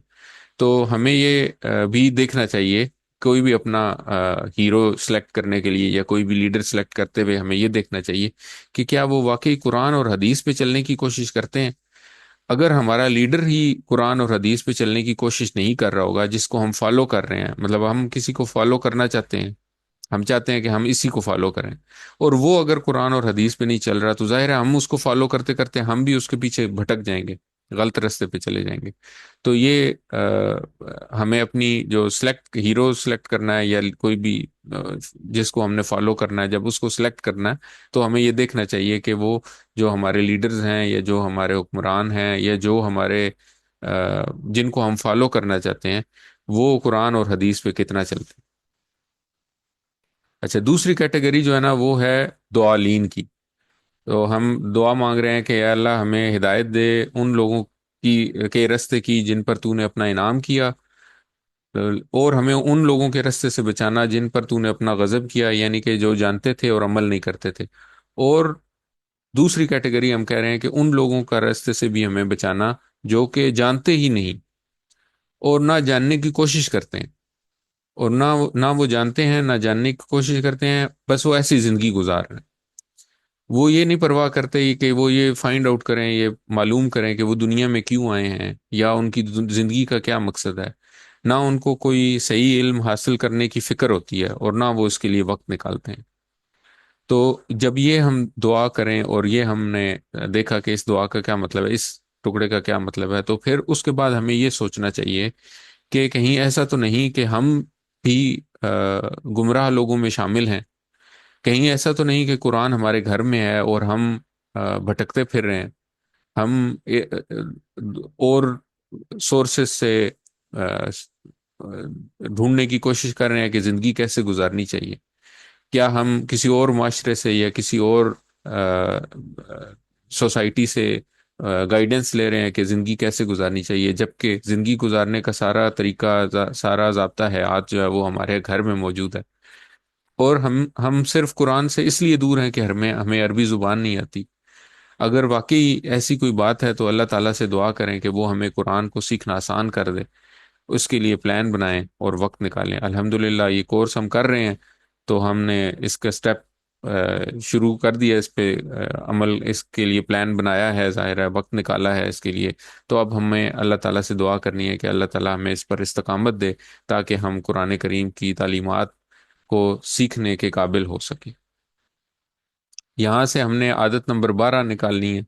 تو ہمیں یہ بھی دیکھنا چاہیے، کوئی بھی اپنا ہیرو سلیکٹ کرنے کے لیے یا کوئی بھی لیڈر سلیکٹ کرتے ہوئے ہمیں یہ دیکھنا چاہیے کہ کیا وہ واقعی قرآن اور حدیث پہ چلنے کی کوشش کرتے ہیں. اگر ہمارا لیڈر ہی قرآن اور حدیث پہ چلنے کی کوشش نہیں کر رہا ہوگا، جس کو ہم فالو کر رہے ہیں، مطلب ہم کسی کو فالو کرنا چاہتے ہیں، ہم چاہتے ہیں کہ ہم اسی کو فالو کریں، اور وہ اگر قرآن اور حدیث پہ نہیں چل رہا، تو ظاہر ہے ہم اس کو فالو کرتے کرتے ہم بھی اس کے پیچھے بھٹک جائیں گے، غلط راستے پہ چلے جائیں گے. تو یہ ہمیں اپنی جو ہیرو سلیکٹ کرنا ہے، یا کوئی بھی جس کو ہم نے فالو کرنا ہے، جب اس کو سلیکٹ کرنا ہے تو ہمیں یہ دیکھنا چاہیے کہ وہ جو ہمارے لیڈرز ہیں، یا جو ہمارے حکمران ہیں، یا جو ہمارے جن کو ہم فالو کرنا چاہتے ہیں، وہ قرآن اور حدیث پہ کتنا چلتے ہیں. اچھا، دوسری کیٹیگری جو ہے نا وہ ہے دعالین کی. تو ہم دعا مانگ رہے ہیں کہ اے اللہ ہمیں ہدایت دے ان لوگوں کے رستے کی جن پر تو نے اپنا انعام کیا، اور ہمیں ان لوگوں کے رستے سے بچانا جن پر تو نے اپنا غضب کیا، یعنی کہ جو جانتے تھے اور عمل نہیں کرتے تھے. اور دوسری کیٹیگری ہم کہہ رہے ہیں کہ ان لوگوں کا رستے سے بھی ہمیں بچانا جو کہ جانتے ہی نہیں اور نہ جاننے کی کوشش کرتے ہیں، اور نہ وہ جانتے ہیں نہ جاننے کی کوشش کرتے ہیں، بس وہ ایسی زندگی گزار رہے ہیں. وہ یہ نہیں پرواہ کرتے کہ وہ یہ فائنڈ آؤٹ کریں، یہ معلوم کریں کہ وہ دنیا میں کیوں آئے ہیں یا ان کی زندگی کا کیا مقصد ہے. نہ ان کو کوئی صحیح علم حاصل کرنے کی فکر ہوتی ہے، اور نہ وہ اس کے لیے وقت نکالتے ہیں. تو جب یہ ہم دعا کریں اور یہ ہم نے دیکھا کہ اس دعا کا کیا مطلب ہے، اس ٹکڑے کا کیا مطلب ہے، تو پھر اس کے بعد ہمیں یہ سوچنا چاہیے کہ کہیں ایسا تو نہیں کہ ہم بھی گمراہ لوگوں میں شامل ہیں. کہیں ایسا تو نہیں کہ قرآن ہمارے گھر میں ہے اور ہم بھٹکتے پھر رہے ہیں، ہم اور سورسز سے ڈھونڈنے کی کوشش کر رہے ہیں کہ زندگی کیسے گزارنی چاہیے. کیا ہم کسی اور معاشرے سے یا کسی اور سوسائٹی سے گائیڈنس لے رہے ہیں کہ زندگی کیسے گزارنی چاہیے، جبکہ زندگی گزارنے کا سارا طریقہ، سارا ضابطہ حیات جو ہے وہ ہمارے گھر میں موجود ہے. اور ہم صرف قرآن سے اس لیے دور ہیں کہ ہمیں عربی زبان نہیں آتی. اگر واقعی ایسی کوئی بات ہے تو اللہ تعالیٰ سے دعا کریں کہ وہ ہمیں قرآن کو سیکھنا آسان کر دے، اس کے لیے پلان بنائیں اور وقت نکالیں. الحمدللہ یہ کورس ہم کر رہے ہیں، تو ہم نے اس کا سٹیپ شروع کر دیا، اس پہ عمل، اس کے لیے پلان بنایا ہے، ظاہر ہے وقت نکالا ہے اس کے لیے. تو اب ہمیں اللہ تعالیٰ سے دعا کرنی ہے کہ اللہ تعالیٰ ہمیں اس پر استقامت دے تاکہ ہم قرآن کریم کی تعلیمات کو سیکھنے کے قابل ہو سکے. یہاں سے ہم نے عادت نمبر 12 نکالنی ہے.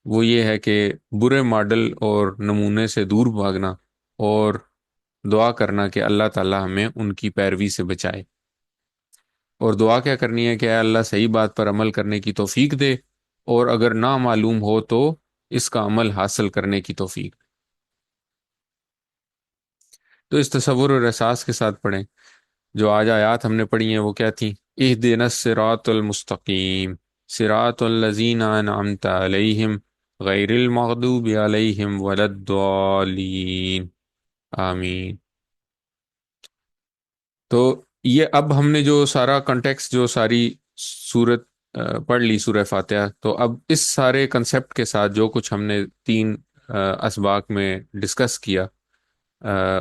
وہ یہ ہے کہ برے ماڈل اور نمونے سے دور بھاگنا، اور دعا کرنا کہ اللہ تعالیٰ ہمیں ان کی پیروی سے بچائے. اور دعا کیا کرنی ہے کہ اے اللہ صحیح بات پر عمل کرنے کی توفیق دے، اور اگر نہ معلوم ہو تو اس کا عمل حاصل کرنے کی توفیق. تو اس تصور اور احساس کے ساتھ پڑھیں. جو آج آیات ہم نے پڑھی ہیں وہ کیا تھیں؟ اہدنا الصراط المستقیم صراط الذین انعمت علیہم غیر المغضوب علیہم ولا الضالین. آمین. تو یہ اب ہم نے جو سارا کنٹیکس، جو ساری سورت پڑھ لی، سورہ فاتحہ، تو اب اس سارے کنسپٹ کے ساتھ جو کچھ ہم نے 3 اسباق میں ڈسکس کیا،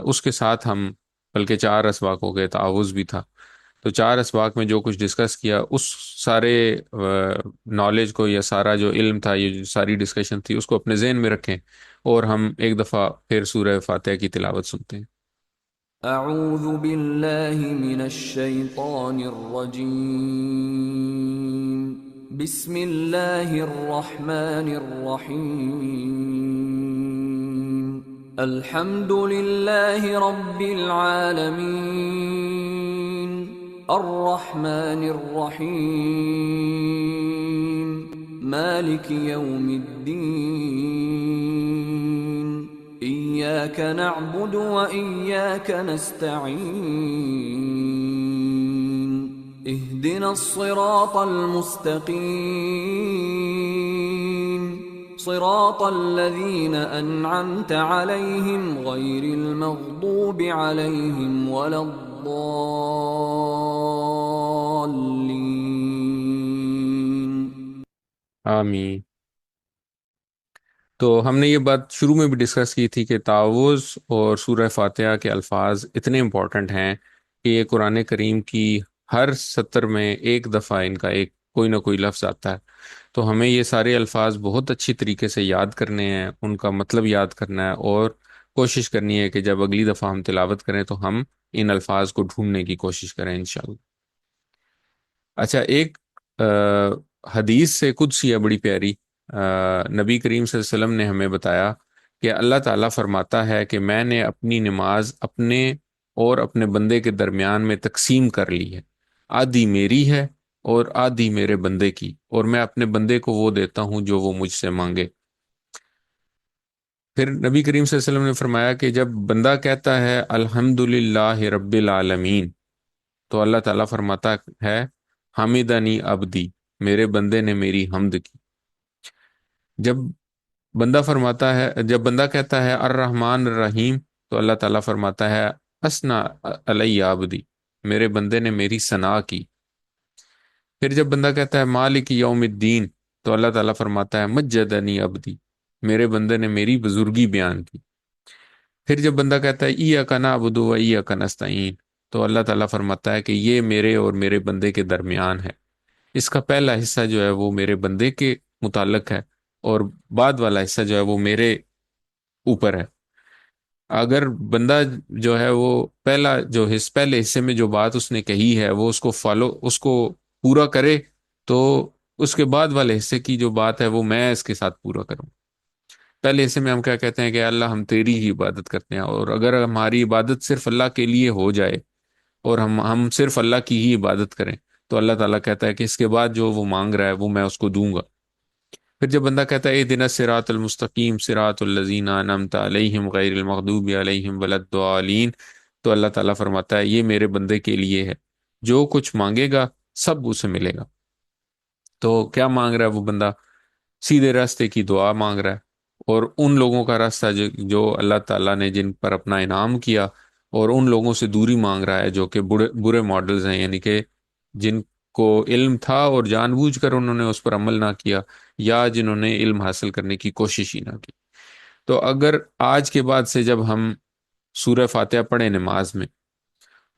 اس کے ساتھ ہم، بلکہ 4 اسباق ہو گئے، تعاوذ بھی تھا، تو 4 اسباق میں جو کچھ ڈسکس کیا، اس سارے نالج کو، یا سارا جو علم تھا، یہ جو ساری ڈسکشن تھی، اس کو اپنے ذہن میں رکھیں، اور ہم ایک دفعہ پھر سورہ فاتحہ کی تلاوت سنتے ہیں. اعوذ باللہ من الشیطان الرجیم، بسم اللہ الرحمن الرحیم. الحمد لله رب العالمين الرحمن الرحيم مالك يوم الدين إياك نعبد وإياك نستعين اهدنا الصراط المستقيم صراط الذين أنعمت عليهم غير المغضوب عليهم ولا الضالين. آمین. تو ہم نے یہ بات شروع میں بھی ڈسکس کی تھی کہ تعوذ اور سورہ فاتحہ کے الفاظ اتنے امپورٹنٹ ہیں کہ یہ قرآن کریم کی ہر سطر میں ایک دفعہ ان کا ایک کوئی نہ کوئی لفظ آتا ہے. تو ہمیں یہ سارے الفاظ بہت اچھی طریقے سے یاد کرنے ہیں، ان کا مطلب یاد کرنا ہے، اور کوشش کرنی ہے کہ جب اگلی دفعہ ہم تلاوت کریں تو ہم ان الفاظ کو ڈھونڈنے کی کوشش کریں انشاءاللہ. اچھا، ایک حدیث سے قدسی ہے بڑی پیاری. نبی کریم صلی اللہ علیہ وسلم نے ہمیں بتایا کہ اللہ تعالیٰ فرماتا ہے کہ میں نے اپنی نماز اپنے اور اپنے بندے کے درمیان میں تقسیم کر لی ہے، آدھی میری ہے اور آدھی میرے بندے کی، اور میں اپنے بندے کو وہ دیتا ہوں جو وہ مجھ سے مانگے. پھر نبی کریم صلی اللہ علیہ وسلم نے فرمایا کہ جب بندہ کہتا ہے الحمد رب العالمین، تو اللہ تعالیٰ فرماتا ہے حمدنی عبدی، میرے بندے نے میری حمد کی. جب جب بندہ کہتا ہے الرحمن الرحیم، تو اللہ تعالیٰ فرماتا ہے اسنا علی عبدی، میرے بندے نے میری ثنا کی. پھر جب بندہ کہتا ہے مالک یوم الدین، تو اللہ تعالیٰ فرماتا ہے مجدنی عبدی، میرے بندے نے میری بزرگی بیان کی. پھر جب بندہ کہتا ہے ایاک نعبد و ایاک نستعین، تو اللہ تعالیٰ فرماتا ہے کہ یہ میرے اور میرے بندے کے درمیان ہے. اس کا پہلا حصہ جو ہے وہ میرے بندے کے متعلق ہے، اور بعد والا حصہ جو ہے وہ میرے اوپر ہے. اگر بندہ جو ہے وہ پہلے حصے میں جو بات اس نے کہی ہے وہ اس کو پورا کرے، تو اس کے بعد والے حصے کی جو بات ہے وہ میں اس کے ساتھ پورا کروں. پہلے حصے میں ہم کیا کہتے ہیں کہ اللہ ہم تیری ہی عبادت کرتے ہیں، اور اگر ہماری عبادت صرف اللہ کے لیے ہو جائے اور ہم صرف اللہ کی ہی عبادت کریں، تو اللہ تعالیٰ کہتا ہے کہ اس کے بعد جو وہ مانگ رہا ہے وہ میں اس کو دوں گا. پھر جب بندہ کہتا ہے اہدنا الصراط المستقیم صراط الذین انعمت علیہم غیر المغضوب علیہم ولا الضالین، تو اللہ تعالیٰ فرماتا ہے یہ میرے بندے کے لیے ہے، جو کچھ مانگے گا سب اسے ملے گا. تو کیا مانگ رہا ہے وہ بندہ؟ سیدھے راستے کی دعا مانگ رہا ہے، اور ان لوگوں کا راستہ جو اللہ تعالیٰ نے جن پر اپنا انعام کیا، اور ان لوگوں سے دوری مانگ رہا ہے جو کہ برے ماڈلز ہیں، یعنی کہ جن کو علم تھا اور جان بوجھ کر انہوں نے اس پر عمل نہ کیا، یا جنہوں نے علم حاصل کرنے کی کوشش ہی نہ کی. تو اگر آج کے بعد سے جب ہم سورہ فاتحہ پڑھیں نماز میں،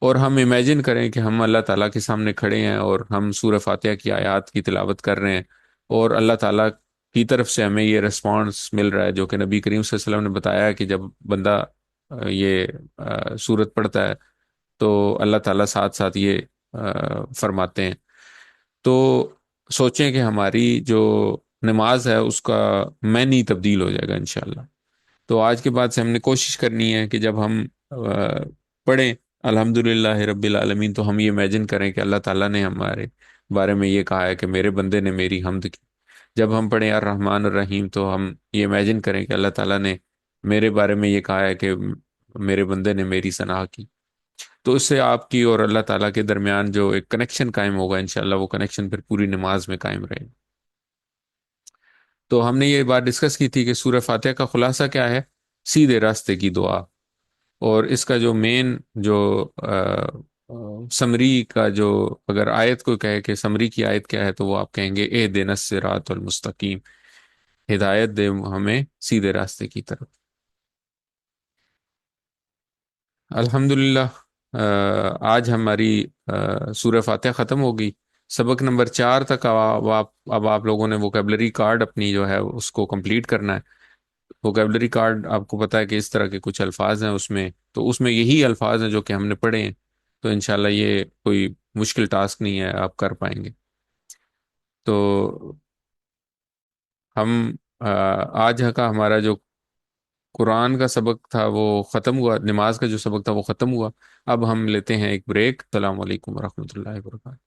اور ہم امیجن کریں کہ ہم اللہ تعالیٰ کے سامنے کھڑے ہیں اور ہم سورہ فاتحہ کی آیات کی تلاوت کر رہے ہیں، اور اللہ تعالیٰ کی طرف سے ہمیں یہ ریسپانس مل رہا ہے جو کہ نبی کریم صلی اللہ علیہ وسلم نے بتایا کہ جب بندہ یہ سورت پڑھتا ہے تو اللہ تعالیٰ ساتھ ساتھ یہ فرماتے ہیں. تو سوچیں کہ ہماری جو نماز ہے اس کا معنی تبدیل ہو جائے گا انشاءاللہ. تو آج کے بعد سے ہم نے کوشش کرنی ہے کہ جب ہم پڑھیں الحمدللہ رب العالمین، تو ہم یہ امیجن کریں کہ اللہ تعالیٰ نے ہمارے بارے میں یہ کہا ہے کہ میرے بندے نے میری حمد کی. جب ہم پڑھیں الرحمن الرحیم، تو ہم یہ امیجن کریں کہ اللہ تعالیٰ نے میرے بارے میں یہ کہا ہے کہ میرے بندے نے میری ثنا کی. تو اس سے آپ کی اور اللہ تعالیٰ کے درمیان جو ایک کنیکشن قائم ہوگا انشاءاللہ، وہ کنیکشن پھر پوری نماز میں قائم رہے گا. تو ہم نے یہ بات ڈسکس کی تھی کہ سورہ فاتحہ کا خلاصہ کیا ہے؟ سیدھے راستے کی دعا. اور اس کا جو مین جو سمری کا جو اگر آیت کو کہے کہ سمری کی آیت کیا ہے، تو وہ آپ کہیں گے اہدنا الصراط المستقیم، ہدایت دے ہمیں سیدھے راستے کی طرف. الحمدللہ آج ہماری سورہ فاتحہ ختم ہو گئی. سبق نمبر 4 تک اب آپ لوگوں نے ووکیبلری کارڈ اپنی جو ہے اس کو کمپلیٹ کرنا ہے. ووکیبلری کارڈ آپ کو پتا ہے کہ اس طرح کے کچھ الفاظ ہیں اس میں، تو اس میں یہی الفاظ ہیں جو کہ ہم نے پڑھے ہیں. تو انشاءاللہ یہ کوئی مشکل ٹاسک نہیں ہے، آپ کر پائیں گے. تو ہم آج کا ہمارا جو قرآن کا سبق تھا وہ ختم ہوا، نماز کا جو سبق تھا وہ ختم ہوا. اب ہم لیتے ہیں ایک بریک. السلام علیکم ورحمۃ اللہ وبرکاتہ.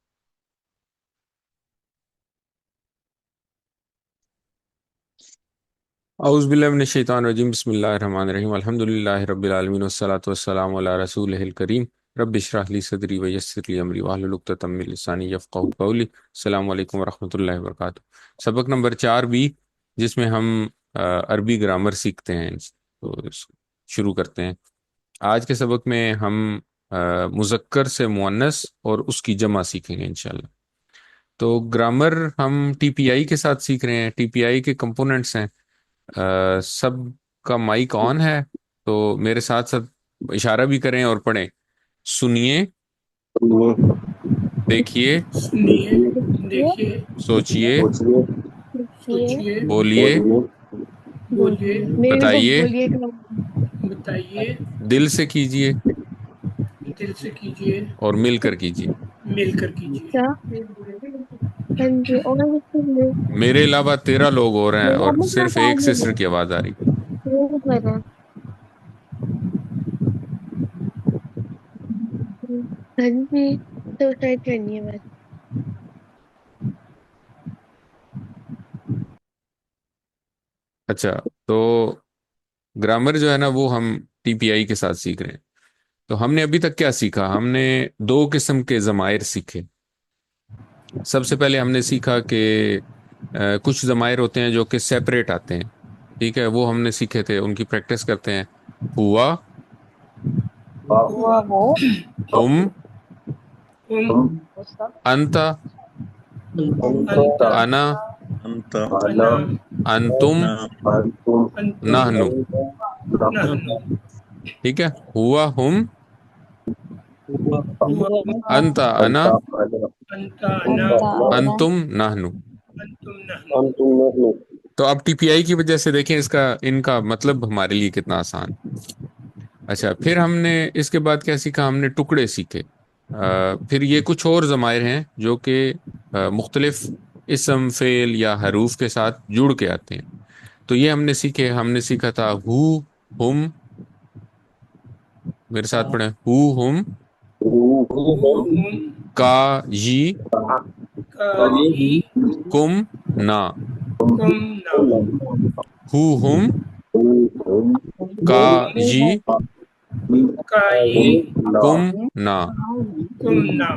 اعوذ باللہ من الشیطان الرجیم. بسم اللہ الرحمن الرحیم. الحمد للہ رب العالمین والصلاۃ والسلام علی رسولہ الکریم. رب اشرح لی صدری ویسر لی امری واحلل عقدۃ من لسانی یفقہوا قولی. السلام علیکم ورحمۃ اللہ وبرکاتہ. سبق نمبر 4B، جس میں ہم عربی گرامر سیکھتے ہیں. تو شروع کرتے ہیں. آج کے سبق میں ہم مذکر سے مؤنث اور اس کی جمع سیکھیں گے انشاءاللہ. تو گرامر ہم ٹی پی آئی کے ساتھ سیکھ رہے ہیں. ٹی پی آئی کے کمپوننٹس ہیں. سب کا مائک آن ہے تو میرے ساتھ ساتھ اشارہ بھی کریں اور پڑھیں. سنیے، دیکھیے، دیکھیے، سوچئے، سوچئے، بولیے، بولیے، بتائیے، بتائیے، دل سے کیجئے دل سے کیجیے، اور مل کر کیجئے. مل کر کیجیے. میرے علاوہ 13 لوگ اور ہیں اور صرف ایک سسٹر کی آواز آ رہی. اچھا، تو گرامر جو ہے نا وہ ہم ٹی پی آئی کے ساتھ سیکھ رہے ہیں. تو ہم نے ابھی تک کیا سیکھا؟ ہم نے 2 قسم کے ضمائر سیکھے. سب سے پہلے ہم نے سیکھا کہ کچھ ضمائر ہوتے ہیں جو کہ سیپریٹ آتے ہیں. ٹھیک ہے، وہ ہم نے سیکھے تھے، ان کی پریکٹس کرتے ہیں. ہوا، ہوا، ہم، ہم، انتا، انت، انا، انت، انا، انتم، انتم، نحنو. نحن. ٹھیک ہے، ہوا، ہم، ہوا، انتا، انا، انت، انا، انتم، نحنو. انتم، نحن. تو اب ٹی پی آئی کی وجہ سے دیکھیں ان کا مطلب ہمارے لیے کتنا آسان. اچھا، پھر ہم نے اس کے بعد کیا سیکھا؟ ہم نے ٹکڑے سیکھے. پھر یہ کچھ اور ضمائر ہیں جو کہ مختلف اسم، فعل یا حروف کے ساتھ جڑ کے آتے ہیں. تو یہ ہم نے سیکھے. ہم نے سیکھا تھا ہو، ہم. میرے ساتھ پڑھیں، ہو، ہم، ہم، کا، جی، کا، ہی، کم، نا. کم، نا. ہو، ہم، کا، جی، کا، ہی، کم، نا. کم، نا.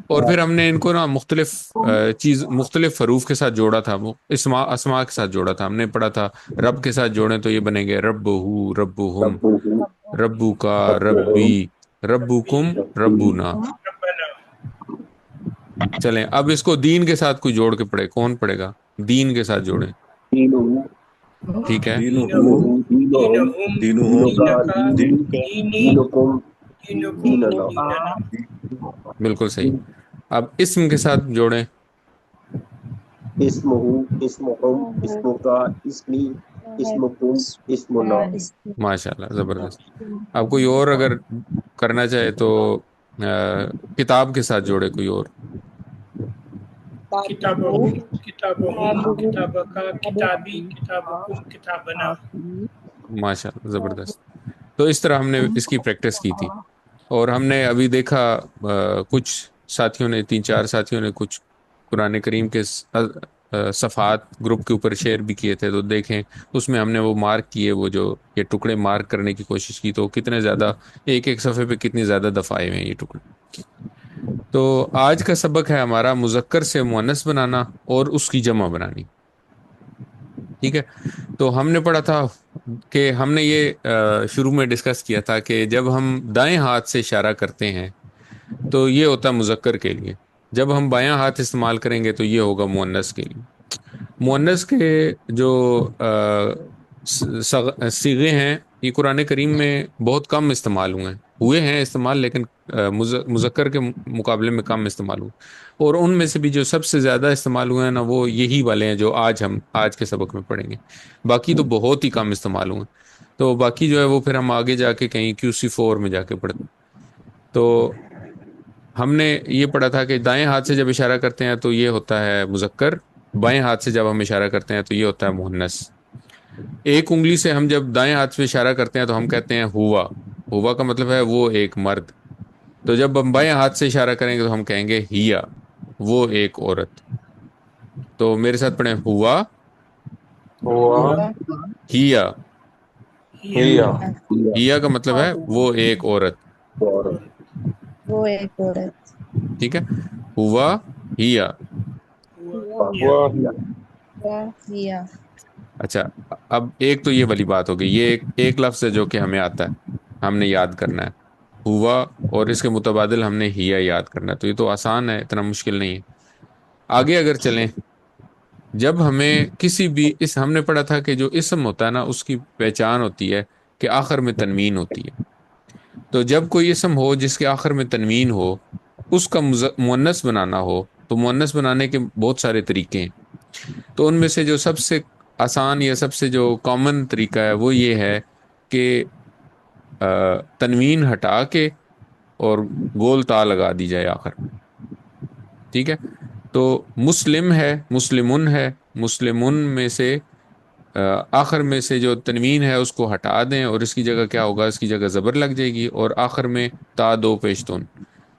اور پھر ہم نے ان کو نا مختلف حروف کے ساتھ جوڑا تھا. وہ اسما کے ساتھ جوڑا تھا. ہم نے پڑھا تھا رب کے ساتھ جوڑیں تو یہ بنیں گے رب ہو، رب ہم، ربو کا، ربی، ربکم، ربنا. ربنا. چلیں اب اس کو دین کے ساتھ کوئی جوڑ کے پڑھے. کون پڑھے گا؟ دین کے ساتھ جوڑیں. ٹھیک ہے، دینہم، دینہم، دینہم، دینکا، دین کا، دینی، دینکم، دیننا. بالکل صحیح. اب اسم کے ساتھ جوڑیں. اسمہ، اسمکم، اسمک، اسمی، اسمکم، اسمنا. ماشاء اللہ، زبردست. اب کوئی اور اگر کرنا چاہے تو کتاب کے ساتھ جوڑے کوئی اور. کتابہم، کتابہم، کتابکا، کتابی، کتابکم، کتابنا. ماشاء اللہ، زبردست. تو اس طرح ہم نے اس کی پریکٹس کی تھی. اور ہم نے ابھی دیکھا کچھ ساتھیوں نے، 3-4 ساتھیوں نے کچھ قرآن کریم کے صفحات گروپ کے اوپر شیئر بھی کیے تھے. تو دیکھیں اس میں ہم نے وہ مارک کیے، وہ جو یہ ٹکڑے مارک کرنے کی کوشش کی. تو کتنے زیادہ، ایک صفحے پہ کتنی زیادہ دفعہ آئے ہوئے ہیں یہ ٹکڑے. تو آج کا سبق ہے ہمارا مذکر سے مؤنث بنانا اور اس کی جمع بنانی. ٹھیک ہے، تو ہم نے پڑھا تھا کہ ہم نے یہ شروع میں ڈسکس کیا تھا کہ جب ہم دائیں ہاتھ سے اشارہ کرتے ہیں تو یہ ہوتا ہے مذکر کے لیے. جب ہم بایاں ہاتھ استعمال کریں گے تو یہ ہوگا مؤنث کے لیے. مؤنث کے جو صیغے ہیں یہ قرآن کریم میں بہت کم استعمال ہوئے ہیں استعمال، لیکن مذکر کے مقابلے میں کم استعمال ہوئے. اور ان میں سے بھی جو سب سے زیادہ استعمال ہوئے ہیں نا وہ یہی والے ہیں جو ہم آج کے سبق میں پڑھیں گے. باقی تو بہت ہی کم استعمال ہوئے. تو باقی جو ہے وہ پھر ہم آگے جا کے کہیں QC4 میں جا کے پڑھتے. تو ہم نے یہ پڑھا تھا کہ دائیں ہاتھ سے جب اشارہ کرتے ہیں تو یہ ہوتا ہے مذکر، بائیں ہاتھ سے جب ہم اشارہ کرتے ہیں تو یہ ہوتا ہے مؤنث. ایک انگلی سے ہم جب دائیں ہاتھ پہ اشارہ کرتے ہیں تو ہم کہتے ہیں ہوا. ہوا کا مطلب ہے وہ ایک مرد. تو جب ہم بائیں ہاتھ سے اشارہ کریں گے تو ہم کہیں گے ہیا، وہ ایک عورت. تو میرے ساتھ پڑھیں ہوا ہوا ہیا. ہیا ہیا کا مطلب ہے وہ ایک عورت. وہ ایک عورت. ٹھیک ہے، ہوا ہیا. ہوا ہیا. اچھا، اب ایک تو یہ والی بات ہوگی، یہ ایک لفظ ہے جو کہ ہمیں آتا ہے، ہم نے یاد کرنا ہے ہوا، اور اس کے متبادل ہم نے ہیا یاد کرنا ہے. تو یہ تو آسان ہے، اتنا مشکل نہیں ہے. آگے اگر چلیں، جب ہمیں کسی بھی ہم نے پڑھا تھا کہ جو اسم ہوتا ہے نا اس کی پہچان ہوتی ہے کہ آخر میں تنوین ہوتی ہے. تو جب کوئی اسم ہو جس کے آخر میں تنوین ہو، اس کا مؤنث بنانا ہو، تو مؤنث بنانے کے بہت سارے طریقے ہیں. تو ان میں سے جو سب سے آسان یا سب سے جو کامن طریقہ ہے وہ یہ ہے کہ تنوین ہٹا کے اور گول تا لگا دی جائے آخر میں. ٹھیک ہے، تو مسلم ہے، مسلمن ہے، مسلمن میں سے آخر میں سے جو تنوین ہے اس کو ہٹا دیں اور اس کی جگہ کیا ہوگا، اس کی جگہ زبر لگ جائے گی اور آخر میں تا دو پیشتون.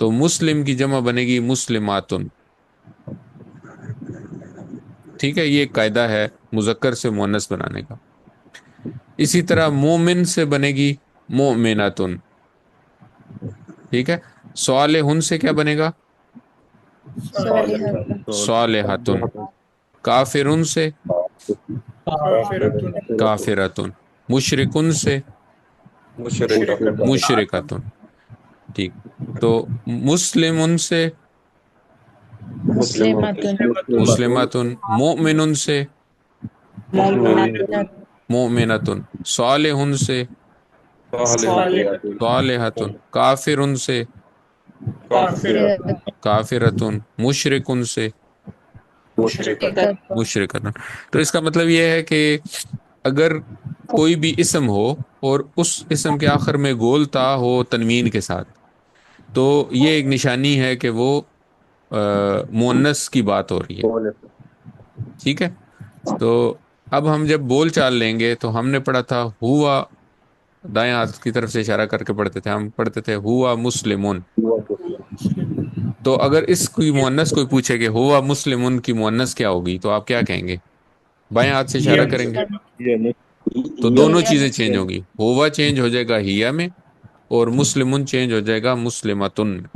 تو مسلم کی جمع بنے گی مسلماتن. ٹھیک ہے، یہ ایک قاعدہ ہے مذکر سے مؤنث بنانے کا. اسی طرح مومن سے بنے گی مومناتن. ٹھیک ہے، صالحن سے کیا بنے گا، صالحاتن. کافرن سے کافراتن. مشرکن سے مشرکاتن. ٹھیک، تو مسلمن سے مسلماتن. مسلماتن. مؤمنن سے مؤمناتن. صالحن سے صالحاتن. کافرن سے کافراتن. مشرکن سے مشرکاتن. تو اس کا مطلب یہ ہے کہ اگر کوئی بھی اسم ہو اور اس اسم کے آخر میں گول تا ہو تنوین کے ساتھ، تو یہ ایک نشانی ہے کہ وہ مؤنث کی بات ہو رہی ہے. ٹھیک ہے، تو اب ہم جب بول چال لیں گے تو ہم نے پڑھا تھا ہوا، دائیں ہاتھ کی طرف سے اشارہ کر کے پڑھتے تھے، ہم پڑھتے تھے ہوا مسلمون. تو اگر اس کی مؤنث کوئی پوچھے کہ ہوا مسلمون کی مؤنث کیا ہوگی تو آپ کیا کہیں گے؟ بائیں ہاتھ سے اشارہ کریں گے تو دونوں چیزیں چینج ہوں گی. ہوا چینج ہو جائے گا ہیا میں اور مسلمون چینج ہو جائے گا مسلمتن میں.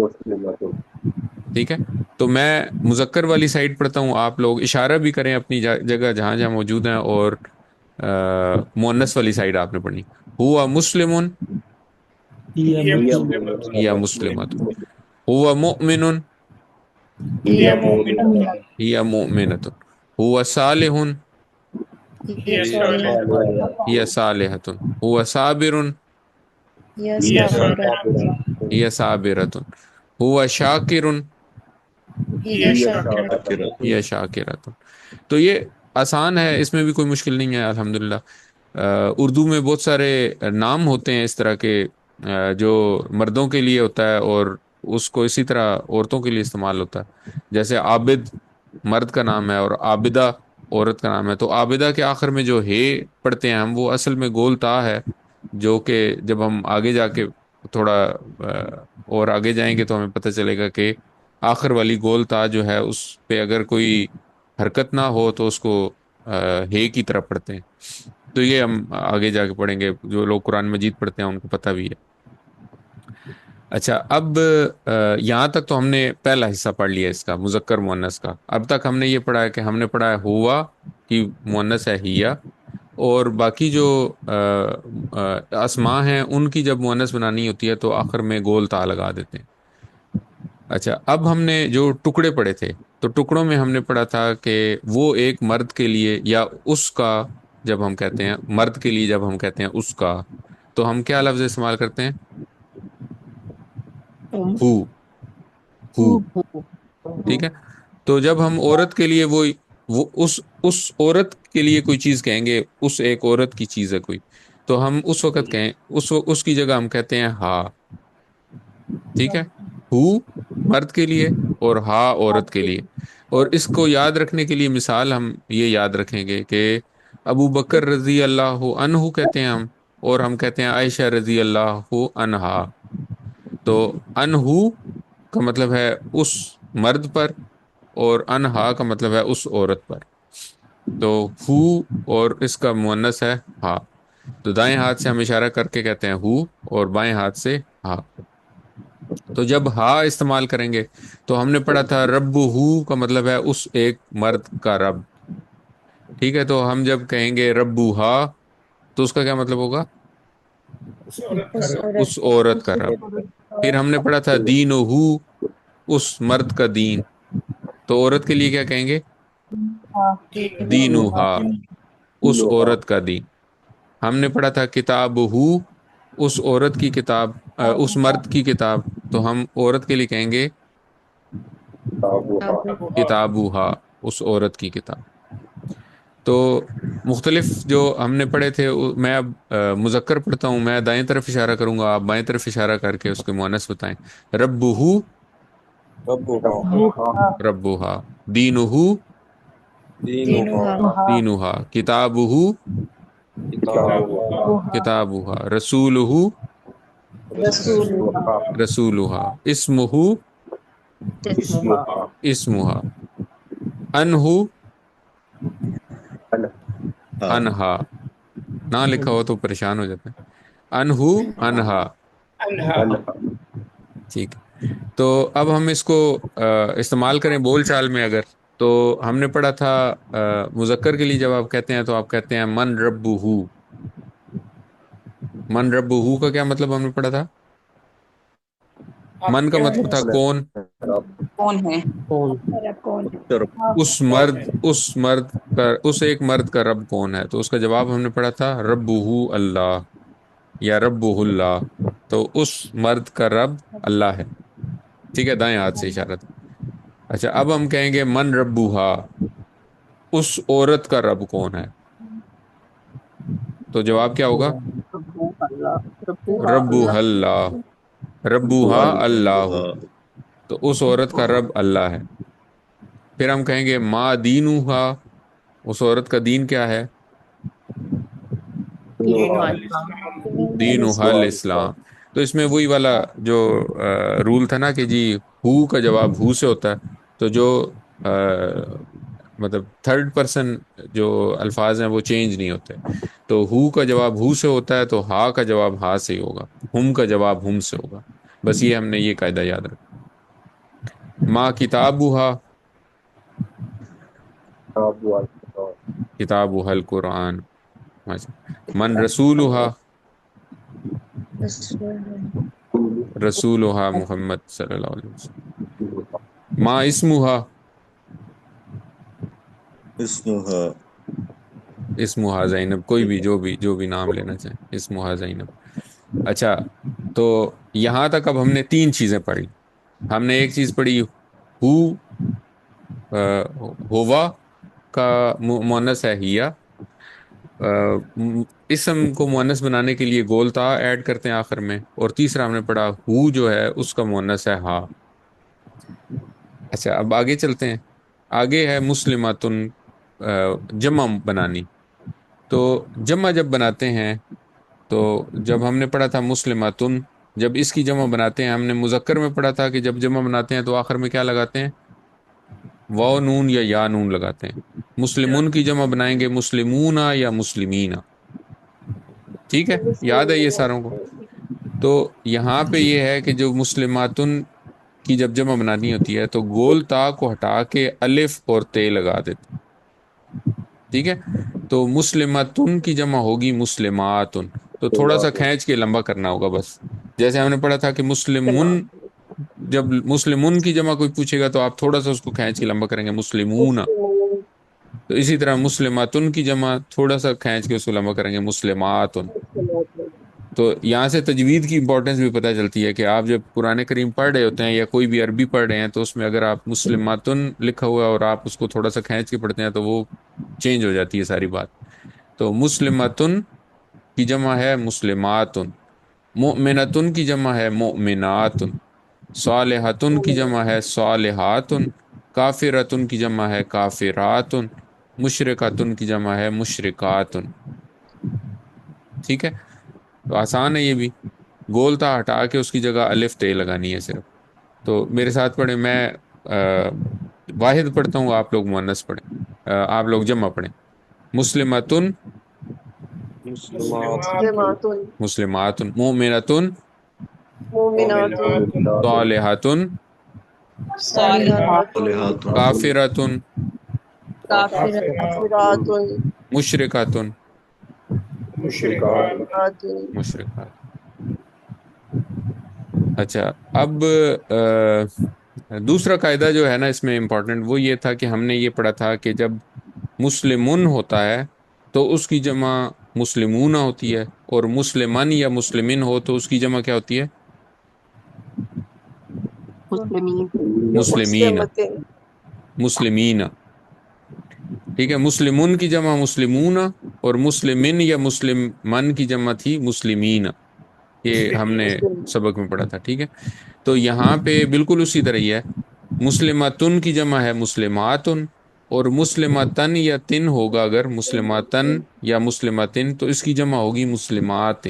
ٹھیک ہے، تو میں مذکر والی سائڈ پڑھتا ہوں، آپ لوگ اشارہ بھی کریں اپنی جگہ جہاں جہاں موجود ہیں، اور مؤنث والی سائڈ آپ نے پڑھنی. ہوا مسلمون یا مسلمت. ہوا مؤمن یا مؤمنت. ہوا صالح یا صالحۃ. ہوا صابر یا صابرۃ. ہوا شاکر یا شاکرۃ. تو یہ آسان ہے، اس میں بھی کوئی مشکل نہیں ہے الحمدللہ. اردو میں بہت سارے نام ہوتے ہیں اس طرح کے جو مردوں کے لیے ہوتا ہے اور اس کو اسی طرح عورتوں کے لیے استعمال ہوتا ہے. جیسے عابد مرد کا نام ہے اور عابدہ عورت کا نام ہے. تو عابدہ کے آخر میں جو ہے پڑھتے ہیں ہم، وہ اصل میں گول تا ہے، جو کہ جب ہم آگے جا کے تھوڑا اور آگے جائیں گے تو ہمیں پتہ چلے گا کہ آخر والی گول تا جو ہے اس پہ اگر کوئی حرکت نہ ہو تو اس کو ہے کی طرف پڑھتے ہیں. تو یہ ہم آگے جا کے پڑھیں گے، جو لوگ قرآن مجید پڑھتے ہیں ان کو پتہ بھی ہے. اچھا، اب یہاں تک تو ہم نے پہلا حصہ پڑھ لیا اس کا، مذکر مؤنث کا. اب تک ہم نے یہ پڑھا ہے کہ ہم نے پڑھا ہے ہوا کی مؤنث ہے ہیا، اور باقی جو اسماء ہیں ان کی جب مؤنث بنانی ہوتی ہے تو آخر میں گول تا لگا دیتے ہیں. اچھا، اب ہم نے جو ٹکڑے پڑھے تھے تو ٹکڑوں میں ہم نے پڑھا تھا کہ وہ ایک مرد کے لیے یا اس کا، جب ہم کہتے ہیں مرد کے لیے، جب ہم کہتے ہیں اس کا، تو ہم کیا لفظ استعمال کرتے ہیں؟ ہو. ہو. ٹھیک ہے، تو جب ہم عورت کے لیے وہ اس عورت کے لیے کوئی چیز کہیں گے، اس ایک عورت کی چیز ہے کوئی، تو ہم اس وقت کہیں اس کی جگہ ہم کہتے ہیں ہا. ٹھیک ہے، ہو مرد کے لیے اور ہا عورت کے لیے. اور اس کو یاد رکھنے کے لیے مثال ہم یہ یاد رکھیں گے کہ ابو بکر رضی اللہ عنہ کہتے ہیں ہم، اور ہم کہتے ہیں عائشہ رضی اللہ عنہا. تو انہو کا مطلب ہے اس مرد پر، اور انہا کا مطلب ہے اس عورت پر. تو ہو اور اس کا مؤنث ہے ہا، تو دائیں ہاتھ سے ہم اشارہ کر کے کہتے ہیں ہو، اور بائیں ہاتھ سے ہا. تو جب ہا استعمال کریں گے تو ہم نے پڑھا تھا رب ہو کا مطلب ہے اس ایک مرد کا رب. ٹھیک ہے، تو ہم جب کہیں گے ربو ہا تو اس کا کیا مطلب ہوگا؟ اس عورت کا اس رب. اس عورت عورت کا رب. پھر ہم نے پڑھا تھا دین ہو اس مرد کا دین، تو عورت کے لیے کیا کہیں گے؟ دین دینوہا اس عورت کا دین. ہم نے پڑھا تھا کتاب ہو اس عورت کی کتاب، اس مرد کی کتاب، تو ہم عورت کے لیے کہیں گے ابو ابو ہا. کتابوہا اس عورت کی کتاب. تو مختلف جو ہم نے پڑھے تھے، میں اب مذکر پڑھتا ہوں، میں دائیں طرف اشارہ کروں گا، آپ بائیں طرف اشارہ کر کے اس کے مؤنث بتائیں. ربہ ربها ربوہا، دینہو دينها دینوہا، کتابہ کتاب کتابوہا، رسولہ رسولها رسولہا، اسمہ اسمها اسمہا، انہو انہا. نہ لکھا ہو تو پریشان ہو جاتا ہے. انہو انہا. انہا. ٹھیک ہے، تو اب ہم اس کو استعمال کریں بول چال میں. اگر تو ہم نے پڑھا تھا مذکر کے لیے جب آپ کہتے ہیں تو آپ کہتے ہیں من ربہ. من ربہ کا کیا مطلب ہم نے پڑھا تھا؟ آپ من کا کیا مطلب تھا کون؟ کون ہے؟ رب کون ہے؟ اس مرد، اس مرد کا، اس ایک مرد کا رب کون ہے؟ تو اس کا جواب ہم نے پڑھا تھا ربہ اللہ یا ربہ اللہ. تو اس مرد کا رب اللہ ہے. ٹھیک ہے، دائیں ہاتھ سے اشارہ تھا. اچھا، اب ہم کہیں گے من ربوہا اس عورت کا رب کون ہے؟ تو جواب کیا ہوگا؟ ربوہ اللہ، ربوہا اللہ. تو اس عورت کا رب اللہ ہے. پھر ہم کہیں گے ما دینوہا اس عورت کا دین کیا ہے؟ دین الاسلام. دینوہا الاسلام. تو اس میں وہی والا جو رول تھا نا کہ جی ہو کا جواب ہو سے ہوتا ہے، تو جو مطلب تھرڈ پرسن جو الفاظ ہیں وہ چینج نہیں ہوتے. تو ہو کا جواب ہو سے ہوتا ہے تو ہا کا جواب ہا سے ہی ہوگا، ہم کا جواب ہم سے ہوگا. بس یہ ہم نے یہ قاعدہ یاد رکھا. ما کتابوہا کتابوہا القرآن. من رسولوہا رسول رسولوہا محمد صلی اللہ علیہ وسلم. ما اسموہا اسموہا زینب. کوئی بھی جو بھی نام لینا چاہیں، اسموہا زینب. اچھا، تو یہاں تک اب ہم نے تین چیزیں پڑھی. ہم نے ایک چیز پڑھی ہو، ہوا کا مؤنث ہے ہیا. اسم کو مؤنث بنانے کے لیے گول تا ایڈ کرتے ہیں آخر میں. اور تیسرا ہم نے پڑھا ہو جو ہے اس کا مؤنث ہے ہا. اچھا، اب آگے چلتے ہیں. آگے ہے مسلماتن جمع بنانی. تو جمع جب بناتے ہیں تو جب ہم نے پڑھا تھا مسلماتن، جب اس کی جمع بناتے ہیں، ہم نے مذکر میں پڑھا تھا کہ جب جمع بناتے ہیں تو آخر میں کیا لگاتے ہیں؟ واو نون یا نون لگاتے ہیں. مسلمون کی جمع بنائیں گے مسلمونا یا مسلمینا. ٹھیک ہے، یاد ہے یہ ساروں کو. تو یہاں پہ یہ ہے کہ جو مسلماتن کی جب جمع بنانی ہوتی ہے تو گول تا کو ہٹا کے الف اور تے لگا دیتے. ٹھیک ہے، تو مسلماتن کی جمع ہوگی مسلماتن. تو تھوڑا سا کھینچ کے لمبا کرنا ہوگا بس. جیسے ہم نے پڑھا تھا کہ مسلمون، جب مسلمون کی جمع کوئی پوچھے گا تو آپ تھوڑا سا اس کو کھینچ کے لمبا کریں گے مسلمون. تو اسی طرح مسلماتن کی جمع تھوڑا سا کھینچ کے اس کو لمبا کریں گے مسلماتن. تو یہاں سے تجوید کی امپورٹنس بھی پتہ چلتی ہے کہ آپ جب قرآن کریم پڑھ رہے ہوتے ہیں یا کوئی بھی عربی پڑھ رہے ہیں تو اس میں اگر آپ مسلماتن لکھا ہوا ہے اور آپ اس کو تھوڑا سا کھینچ کے پڑھتے ہیں تو وہ چینج ہو جاتی ہے ساری بات. تو مسلماتن کی جمع ہے مسلماتن، مؤمنتن کی جمع ہے مؤمناتن، صالحتن کی جمع ہے صالحاتن، کافرتن کی جمع ہے کافراتن، مشرقاتن کی جمع ہے مشرقاتن. ٹھیک ہے، تو آسان ہے یہ بھی. گول تا ہٹا کے اس کی جگہ الف تے لگانی ہے صرف. تو میرے ساتھ پڑھیں، میں واحد پڑھتا ہوں، آپ لوگ مؤنث پڑھیں، آپ لوگ جمع پڑھیں. مسلمتن، مسلمات مسلمات مسلماتن، مومنتن، مومنات مومنات صالحاتن، صالحات صالحات کافرتن، کافرات کافرات مشرکاتن. مشرکات مشرکات. اچھا، اب دوسرا قاعدہ جو ہے نا اس میں امپورٹنٹ وہ یہ تھا کہ ہم نے یہ پڑھا تھا کہ جب مسلمن ہوتا ہے تو اس کی جمع مسلمون ہوتی ہے، اور مسلمن یا مسلمن ہو تو اس کی جمع کیا ہوتی ہے؟ مسلمین مسلمین. مسلمین. ٹھیک ہے، مسلمن کی جمع مسلمون، اور مسلمن یا مسلمن کی جمع تھی مسلمین. یہ ہم نے سبق میں پڑھا تھا. ٹھیک ہے، تو یہاں پہ بالکل اسی طرح ہی ہے. مسلماتن کی جمع ہے مسلماتن، اور مسلمتن یا تن ہوگا اگر مسلماتن یا مسلمتن تو اس کی جمع ہوگی مسلمات.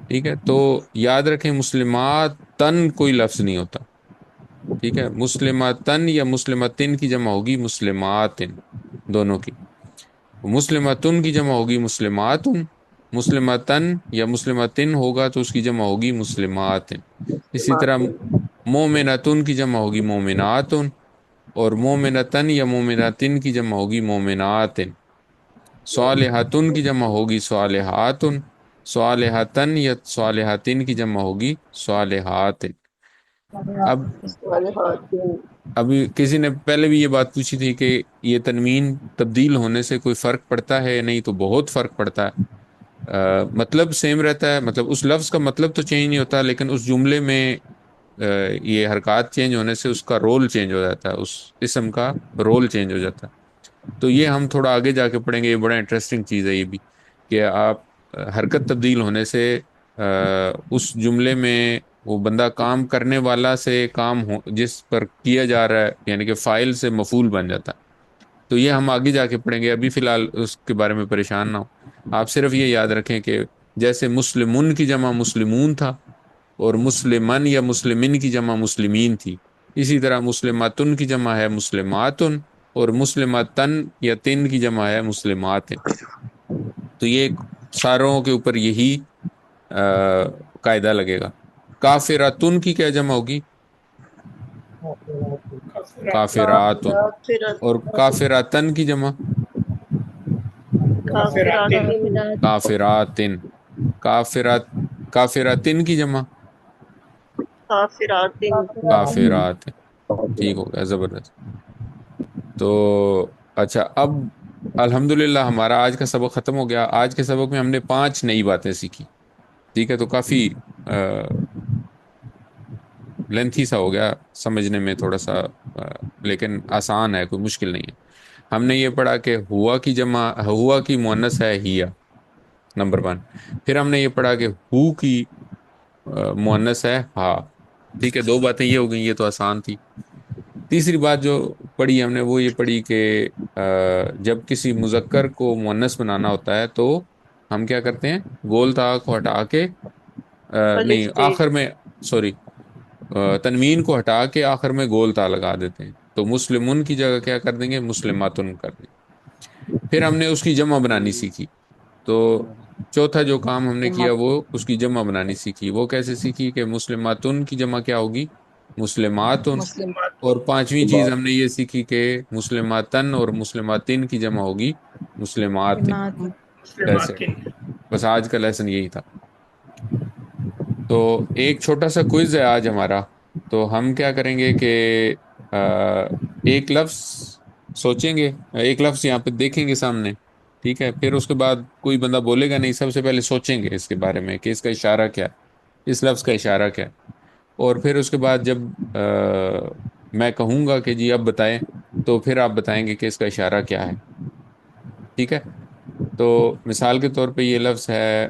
ٹھیک ہے، تو یاد رکھیں مسلمات تن کوئی لفظ نہیں ہوتا. ٹھیک ہے، مسلمتن یا مسلمتن کی جمع ہوگی مسلمات دونوں کی. مسلمتن کی جمع ہوگی مسلماتن، مسلمتن یا مسلمتن ہوگا تو اس کی جمع ہوگی مسلمات. اسی طرح مومنتن کی جمع ہوگی مومناتن، اور مومنتن یا مومناتن کی جمع ہوگی مومنات. صالحاتن کی جمع ہوگی صالحاتن، صالحاتن یا صالحاتن کی جمع ہوگی صالحات. اب ابھی کسی نے پہلے بھی یہ بات پوچھی تھی کہ یہ تنوین تبدیل ہونے سے کوئی فرق پڑتا ہے یا نہیں، تو بہت فرق پڑتا ہے. مطلب سیم رہتا ہے، مطلب اس لفظ کا مطلب تو چینج نہیں ہوتا، لیکن اس جملے میں یہ حرکات چینج ہونے سے اس کا رول چینج ہو جاتا ہے، اس اسم کا رول چینج ہو جاتا ہے. تو یہ ہم تھوڑا آگے جا کے پڑھیں گے. یہ بڑا انٹرسٹنگ چیز ہے یہ بھی، کہ آپ حرکت تبدیل ہونے سے اس جملے میں وہ بندہ کام کرنے والا سے کام جس پر کیا جا رہا ہے یعنی کہ فاعل سے مفعول بن جاتا ہے. تو یہ ہم آگے جا کے پڑھیں گے، ابھی فی الحال اس کے بارے میں پریشان نہ ہو. آپ صرف یہ یاد رکھیں کہ جیسے مسلمن کی جمع مسلمون تھا، اور مسلمن یا مسلمن کی جمع مسلمین تھی، اسی طرح مسلماتن کی جمع ہے مسلماتن، اور مسلماتن یا تن کی جمع ہے مسلمات. تو یہ ساروں کے اوپر یہی قاعدہ لگے گا. کافراتن کی کیا جمع ہوگی؟ کافراتن. اور کافراتن کی جمع کافراتن. کافراتن کی جمع کافرات. ٹھیک ہو گیا، زبردست. تو اچھا، اب الحمدللہ ہمارا آج کا سبق ختم ہو گیا. آج کے سبق میں ہم نے 5 نئی باتیں سیکھی. ٹھیک ہے، تو کافی لینتھی سا ہو گیا سمجھنے میں تھوڑا سا، لیکن آسان ہے، کوئی مشکل نہیں ہے. ہم نے یہ پڑھا کہ ہوا کی جمع، ہوا کی مؤنث ہے ہیا، نمبر 1. پھر ہم نے یہ پڑھا کہ ہو کی مؤنث ہے ہا. ٹھیک ہے، 2 باتیں یہ ہو گئیں، یہ تو آسان تھی. تیسری بات جو پڑھی ہم نے وہ یہ پڑھی کہ جب کسی مذکر کو مؤنث بنانا ہوتا ہے تو ہم کیا کرتے ہیں؟ گول تا کو ہٹا کے نہیں آخر میں، سوری، تنوین کو ہٹا کے آخر میں گول تا لگا دیتے ہیں. تو مسلمن کی جگہ کیا کر دیں گے؟ مسلماتن کر دیں گے. پھر ہم نے اس کی جمع بنانی سیکھی. تو چوتھا جو کام ہم نے کیا وہ اس کی جمع بنانی سیکھی. وہ کیسے سیکھی؟ کہ مسلماتن کی جمع کیا ہوگی؟ مسلماتن. اور 5ویں چیز ہم نے یہ سیکھی کہ مسلماتن اور مسلماتن کی جمع ہوگی مسلمات. بس آج کا لیسن یہی تھا. تو ایک چھوٹا سا کوئز ہے آج ہمارا. تو ہم کیا کریں گے کہ ایک لفظ سوچیں گے، ایک لفظ یہاں پہ دیکھیں گے سامنے. ٹھیک ہے، پھر اس کے بعد کوئی بندہ بولے گا نہیں، سب سے پہلے سوچیں گے اس کے بارے میں کہ اس کا اشارہ کیا ہے، اس لفظ کا اشارہ کیا ہے. اور پھر اس کے بعد جب میں کہوں گا کہ جی اب بتائیں، تو پھر آپ بتائیں گے کہ اس کا اشارہ کیا ہے. ٹھیک ہے، تو مثال کے طور پہ یہ لفظ ہے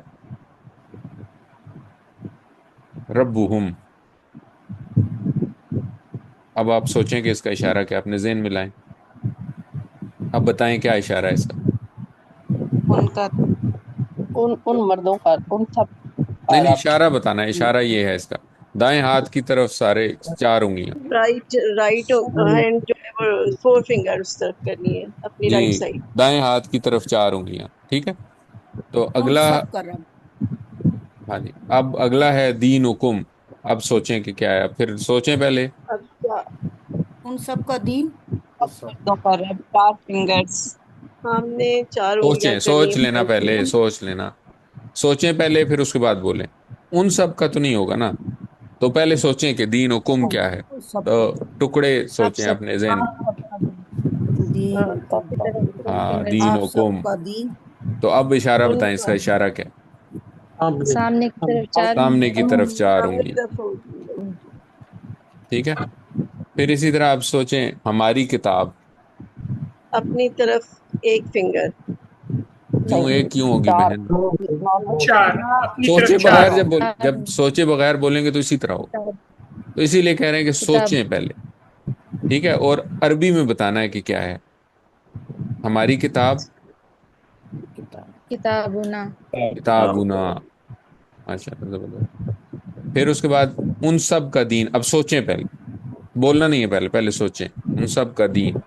ربہم. اب آپ سوچیں کہ اس کا اشارہ کیا، اپنے ذہن میں لائیں. اب بتائیں کیا اشارہ ہے اس کا؟ ان کا ان مردوں کا، ان سب نہیں نہیں، عرب. اشارہ بتانا ہے، اشارہ یہ ہے اس کا، دائیں ہاتھ کی طرف سارے 4 انگلیاں. رائٹ رائٹ ہینڈ جو ہے وہ 4 فنگر اس طرف کرنی ہے اپنی جی، رائٹ سائڈ. دائیں ہاتھ کی طرف 4 انگلیاں، ٹھیک ہے. تو ان اگلا، سب کا رب، ہاں جی، اب اگلا ہے دین حکم. اب سوچیں کہ کیا ہے، پھر سوچیں پہلے. اب کیا؟ ان سب کا دین، سب مردوں کا رب، 4 فنگرس. ہم نے 4 انگلیاں سوچیں، کرنی سوچ ہے لینا فرنٹ پہلے، میں. سوچ لینا. سوچیں پہلے پھر اس کے بعد بولیں. ان سب کا تو نہیں ہوگا نا، تو پہلے سوچیں کہ دین حکم کیا ہے. ان سب تو کا ٹکڑے آپ سوچیں سب اپنے ذہن میں. آپ سب کا دین، ہاں، کافی طرح سے ہاں، فنگرس. دین آپ سب حکم. کا دین. تو اب اشارہ ان بتائیں، اس کا کا اشارہ کیا ہے؟ سامنے کی طرف 4 سامنے کی طرف چار سامنے انگلی طرف ہوگی. ٹھیک ہے. پھر اسی طرح آپ سوچیں ہماری کتاب. اپنی طرف 1 فنگر. کیوں ایک کیوں ہوگی چار بہن؟ 4 اپنی سوچے طرف بغیر 4. جب سوچے بغیر بولیں گے تو اسی طرح ہوگا. تو اسی لیے کہہ رہے ہیں کہ کتاب سوچیں پہلے. ٹھیک ہے، اور عربی میں بتانا ہے کہ کیا ہے ہماری کتاب. کتابنا کتابنا. ماشاء اللہ، زبردست. پھر اس کے بعد ان سب کا دین. اب سوچیں پہلے، بولنا نہیں ہے، پہلے پہلے سوچیں. ان سب کا دین.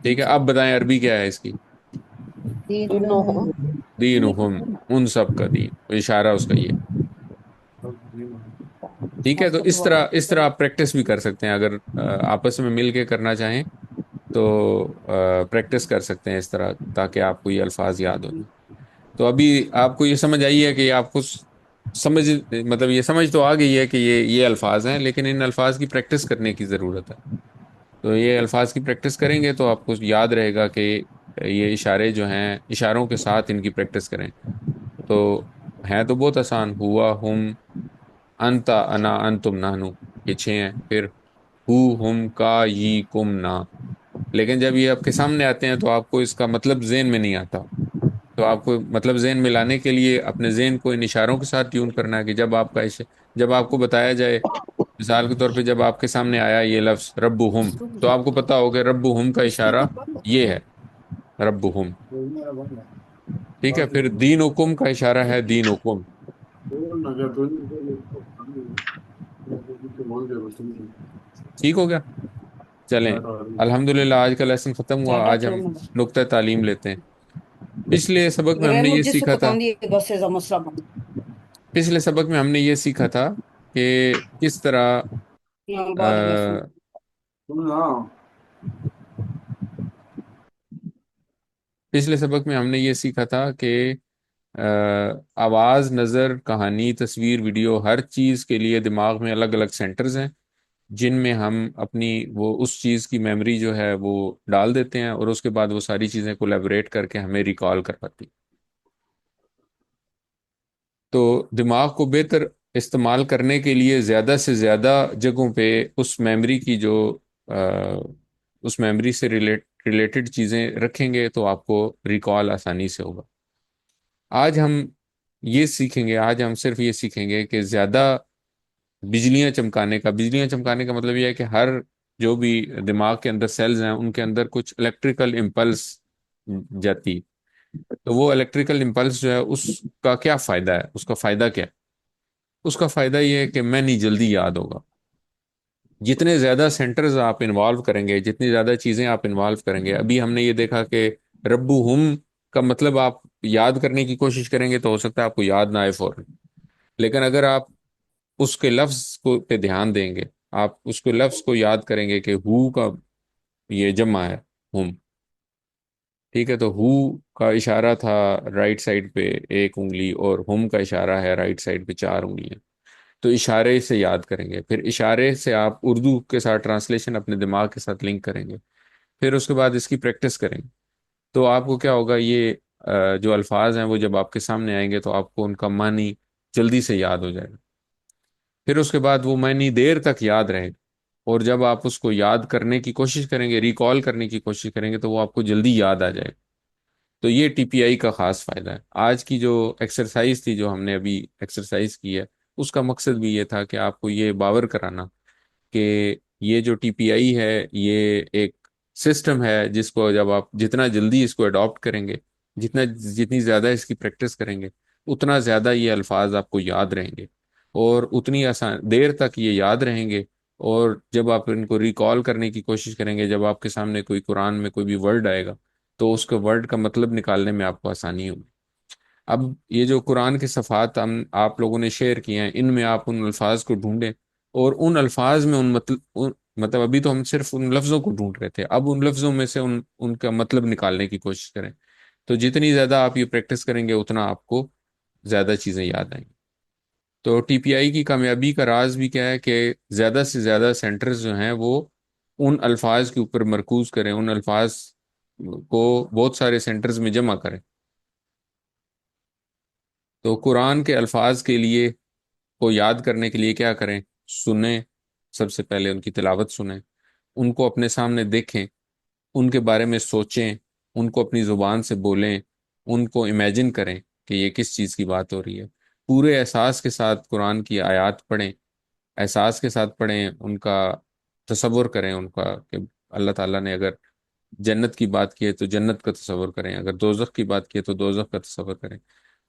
ٹھیک ہے، اب بتائیں عربی کیا ہے اس کی؟ دینہم دینہم. ان سب کا دین، اشارہ اس کا یہ. ٹھیک ہے، تو اس طرح آپ پریکٹس بھی کر سکتے ہیں، اگر آپس میں مل کے کرنا چاہیں تو پریکٹس کر سکتے ہیں اس طرح، تاکہ آپ کو یہ الفاظ یاد ہو جائیں. تو ابھی آپ کو یہ سمجھ آئی ہے کہ آپ کو سمجھ، مطلب یہ سمجھ تو آ گئی ہے کہ یہ الفاظ ہیں، لیکن ان الفاظ کی پریکٹس کرنے کی ضرورت ہے. تو یہ الفاظ کی پریکٹس کریں گے تو آپ کو یاد رہے گا کہ یہ اشارے جو ہیں، اشاروں کے ساتھ ان کی پریکٹس کریں. تو ہیں تو بہت آسان، ہوا، ہم، انتا، انا، انتم، نحنو، یہ 6 ہیں. پھر ہو، ہم، کا، یہ، کم، نا. لیکن جب یہ آپ کے سامنے آتے ہیں تو آپ کو اس کا مطلب ذہن میں نہیں آتا. تو آپ کو مطلب ذہن میں لانے کے لیے اپنے ذہن کو ان اشاروں کے ساتھ ٹیون کرنا ہے، کہ جب آپ کو بتایا جائے، مثال کے طور پہ جب آپ کے سامنے آیا یہ لفظ رب ہم، تو آپ کو پتا ہو کہ رب ہم کا اشارہ یہ ہے، رب ہم. ٹھیک ہے. پھر دین حکم کا اشارہ ہے دین حکم. ٹھیک ہو گیا. چلیں، الحمدللہ آج کا لیسن ختم ہوا. زیادہ آج ہم کیوں نقطہ تعلیم لیتے ہیں. پچھلے سبق میں ہم نے یہ مجھے سے سیکھا تھا، کتاؤں دی بس سے مسئلہ پچھلے سبق میں ہم نے یہ سیکھا تھا کہ کس طرح بعد میں آ، پچھلے سبق میں ہم نے یہ سیکھا تھا کہ آ، آواز، نظر، کہانی، تصویر، ویڈیو، ہر چیز کے لیے دماغ میں الگ الگ سینٹرز ہیں، جن میں ہم اپنی وہ اس چیز کی میموری جو ہے وہ ڈال دیتے ہیں، اور اس کے بعد وہ ساری چیزیں کولیبریٹ کر کے ہمیں ریکال کرواتی. تو دماغ کو بہتر استعمال کرنے کے لیے زیادہ سے زیادہ جگہوں پہ اس میموری کی جو آ، اس میموری سے ریلیٹڈ چیزیں رکھیں گے تو آپ کو ریکال آسانی سے ہوگا. آج ہم یہ سیکھیں گے، آج ہم صرف یہ سیکھیں گے کہ زیادہ بجلیاں چمکانے کا مطلب یہ ہے کہ ہر جو بھی دماغ کے اندر سیلز ہیں ان کے اندر کچھ الیکٹریکل امپلس جاتی. تو وہ الیکٹریکل امپلس جو ہے اس کا کیا فائدہ ہے، اس کا فائدہ کیا ہے؟ اس کا فائدہ یہ ہے کہ میں نہیں جلدی یاد ہوگا. جتنے زیادہ سینٹرز آپ انوالو کریں گے، جتنی زیادہ چیزیں آپ انوالو کریں گے، ابھی ہم نے یہ دیکھا کہ ربو ہم کا مطلب آپ یاد کرنے کی کوشش کریں گے تو ہو سکتا ہے آپ کو یاد نہ آئے فوراً. لیکن اگر آپ اس کے لفظ کو پہ دھیان دیں گے، آپ اس کو لفظ کو یاد کریں گے کہ ہو کا یہ جمع ہے، ہم. ٹھیک ہے، تو ہو کا اشارہ تھا رائٹ سائڈ پہ 1 انگلی، اور ہم کا اشارہ ہے رائٹ سائڈ پہ 4 انگلیاں. تو اشارے سے یاد کریں گے، پھر اشارے سے آپ اردو کے ساتھ ٹرانسلیشن اپنے دماغ کے ساتھ لنک کریں گے، پھر اس کے بعد اس کی پریکٹس کریں گے. تو آپ کو کیا ہوگا، یہ جو الفاظ ہیں وہ جب آپ کے سامنے آئیں گے تو آپ کو ان کا معنی جلدی سے یاد ہو جائے گا. پھر اس کے بعد وہ معنی دیر تک یاد رہے گا، اور جب آپ اس کو یاد کرنے کی کوشش کریں گے، ریکال کرنے کی کوشش کریں گے، تو وہ آپ کو جلدی یاد آ جائے گا. تو یہ ٹی پی آئی کا خاص فائدہ ہے. آج کی جو ایکسرسائز تھی، جو ہم نے ابھی ایکسرسائز کی ہے، اس کا مقصد بھی یہ تھا کہ آپ کو یہ باور کرانا کہ یہ جو ٹی پی آئی ہے یہ ایک سسٹم ہے جس کو جب آپ جتنا جلدی اس کو اڈاپٹ کریں گے، جتنی زیادہ اس کی پریکٹس کریں گے، اتنا زیادہ یہ الفاظ آپ کو یاد رہیں گے، اور اتنی آسان دیر تک یہ یاد رہیں گے۔ اور جب آپ ان کو ریکال کرنے کی کوشش کریں گے، جب آپ کے سامنے کوئی قرآن میں کوئی بھی ورڈ آئے گا تو اس کے ورڈ کا مطلب نکالنے میں آپ کو آسانی ہوگی۔ اب یہ جو قرآن کے صفحات آپ لوگوں نے شیئر کیے ہیں، ان میں آپ ان الفاظ کو ڈھونڈیں، اور ان الفاظ میں مطلب ابھی تو ہم صرف ان لفظوں کو ڈھونڈ رہے تھے، اب ان لفظوں میں سے ان کا مطلب نکالنے کی کوشش کریں۔ تو جتنی زیادہ آپ یہ پریکٹس کریں گے اتنا آپ کو زیادہ چیزیں یاد آئیں گی۔ تو ٹی پی آئی کی کامیابی کا راز بھی کیا ہے کہ زیادہ سے زیادہ سینٹرز جو ہیں وہ ان الفاظ کے اوپر مرکوز کریں، ان الفاظ کو بہت سارے سینٹرز میں جمع کریں۔ تو قرآن کے الفاظ کے لیے کو یاد کرنے کے لیے کیا کریں؟ سنیں، سب سے پہلے ان کی تلاوت سنیں، ان کو اپنے سامنے دیکھیں، ان کے بارے میں سوچیں، ان کو اپنی زبان سے بولیں، ان کو امیجن کریں کہ یہ کس چیز کی بات ہو رہی ہے۔ پورے احساس کے ساتھ قرآن کی آیات پڑھیں، احساس کے ساتھ پڑھیں، ان کا تصور کریں، ان کا کہ اللہ تعالیٰ نے اگر جنت کی بات کی ہے تو جنت کا تصور کریں، اگر دوزخ کی بات کی ہے تو دوزخ کا تصور کریں،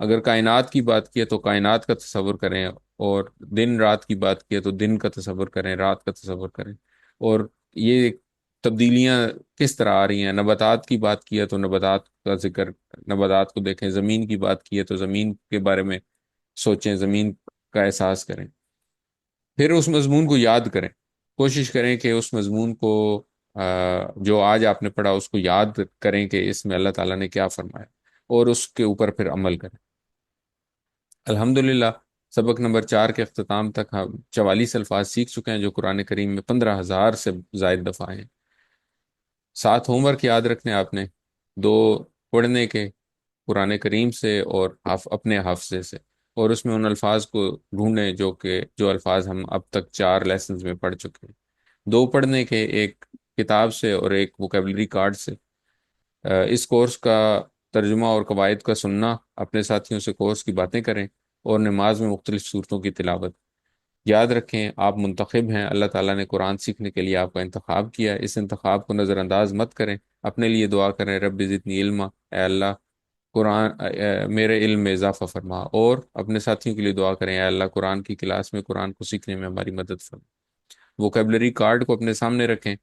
اگر کائنات کی بات کی ہے تو کائنات کا تصور کریں، اور دن رات کی بات کی ہے تو دن کا تصور کریں، رات کا تصور کریں، اور یہ تبدیلیاں کس طرح آ رہی ہیں۔ نباتات کی بات کی ہے تو نباتات کا ذکر، نباتات کو دیکھیں، زمین کی بات کی ہے تو زمین کے بارے میں سوچیں، زمین کا احساس کریں، پھر اس مضمون کو یاد کریں، کوشش کریں کہ اس مضمون کو جو آج آپ نے پڑھا اس کو یاد کریں کہ اس میں اللہ تعالیٰ نے کیا فرمایا، اور اس کے اوپر پھر عمل کریں۔ الحمدللہ سبق نمبر 4 کے اختتام تک ہم 44 الفاظ سیکھ چکے ہیں، جو قرآن کریم میں 15,000 سے زائد دفعہ ہیں۔ 7 ہوم ورک یاد رکھنے آپ نے، 2 پڑھنے کے قرآن کریم سے اور اپنے حافظے سے، اور اس میں ان الفاظ کو ڈھونڈیں جو الفاظ ہم اب تک 4 لیسنز میں پڑھ چکے ہیں، 2 پڑھنے کے، ایک کتاب سے اور ایک ووکیبلری کارڈ سے۔ اس کورس کا ترجمہ اور قواعد کا سننا، اپنے ساتھیوں سے کورس کی باتیں کریں، اور نماز میں مختلف صورتوں کی تلاوت۔ یاد رکھیں آپ منتخب ہیں، اللہ تعالیٰ نے قرآن سیکھنے کے لیے آپ کا انتخاب کیا ہے، اس انتخاب کو نظر انداز مت کریں، اپنے لیے دعا کریں، رب زدنی علما، اے اللہ قرآن میرے علم میں اضافہ فرما، اور اپنے ساتھیوں کے لیے دعا کریں، اے اللہ قرآن کی کلاس میں قرآن کو سیکھنے میں ہماری مدد فرما۔ ووکیبلری کارڈ کو اپنے سامنے رکھیں،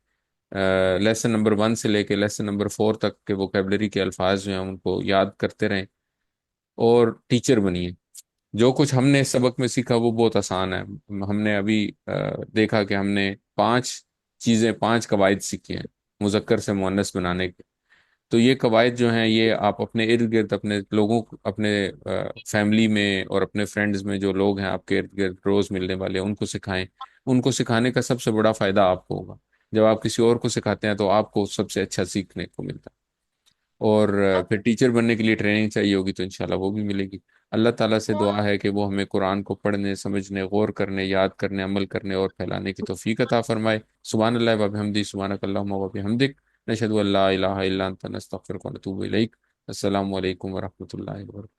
لیسن نمبر 1 سے لے کے لیسن نمبر 4 تک کے ووکیبلری کے الفاظ جو ہیں ان کو یاد کرتے رہیں، اور ٹیچر بنیے۔ جو کچھ ہم نے سبق میں سیکھا وہ بہت آسان ہے، ہم نے ابھی دیکھا کہ ہم نے 5 قواعد سیکھی ہیں مذکر سے مؤنث بنانے کے۔ تو یہ قواعد جو ہیں یہ آپ اپنے ارد گرد، اپنے لوگوں اپنے فیملی میں اور اپنے فرینڈز میں جو لوگ ہیں آپ کے ارد گرد روز ملنے والے، ان کو سکھائیں۔ ان کو سکھانے کا سب سے بڑا فائدہ آپ کو ہوگا، جب آپ کسی اور کو سکھاتے ہیں تو آپ کو سب سے اچھا سیکھنے کو ملتا ہے، اور پھر ٹیچر بننے کے لیے ٹریننگ چاہیے ہوگی تو انشاءاللہ وہ بھی ملے گی۔ اللہ تعالیٰ سے دعا ہے کہ وہ ہمیں قرآن کو پڑھنے، سمجھنے، غور کرنے، یاد کرنے، عمل کرنے اور پھیلانے کی توفیق عطا فرمائے۔ سبحان اللہ و بحمدہ، سبحانک اللہم و بحمدک، نشہد ان لا الہ الا انت، نستغفرک و نتوب الیک۔ السلام علیکم ورحمۃ اللہ وبرکاتہ۔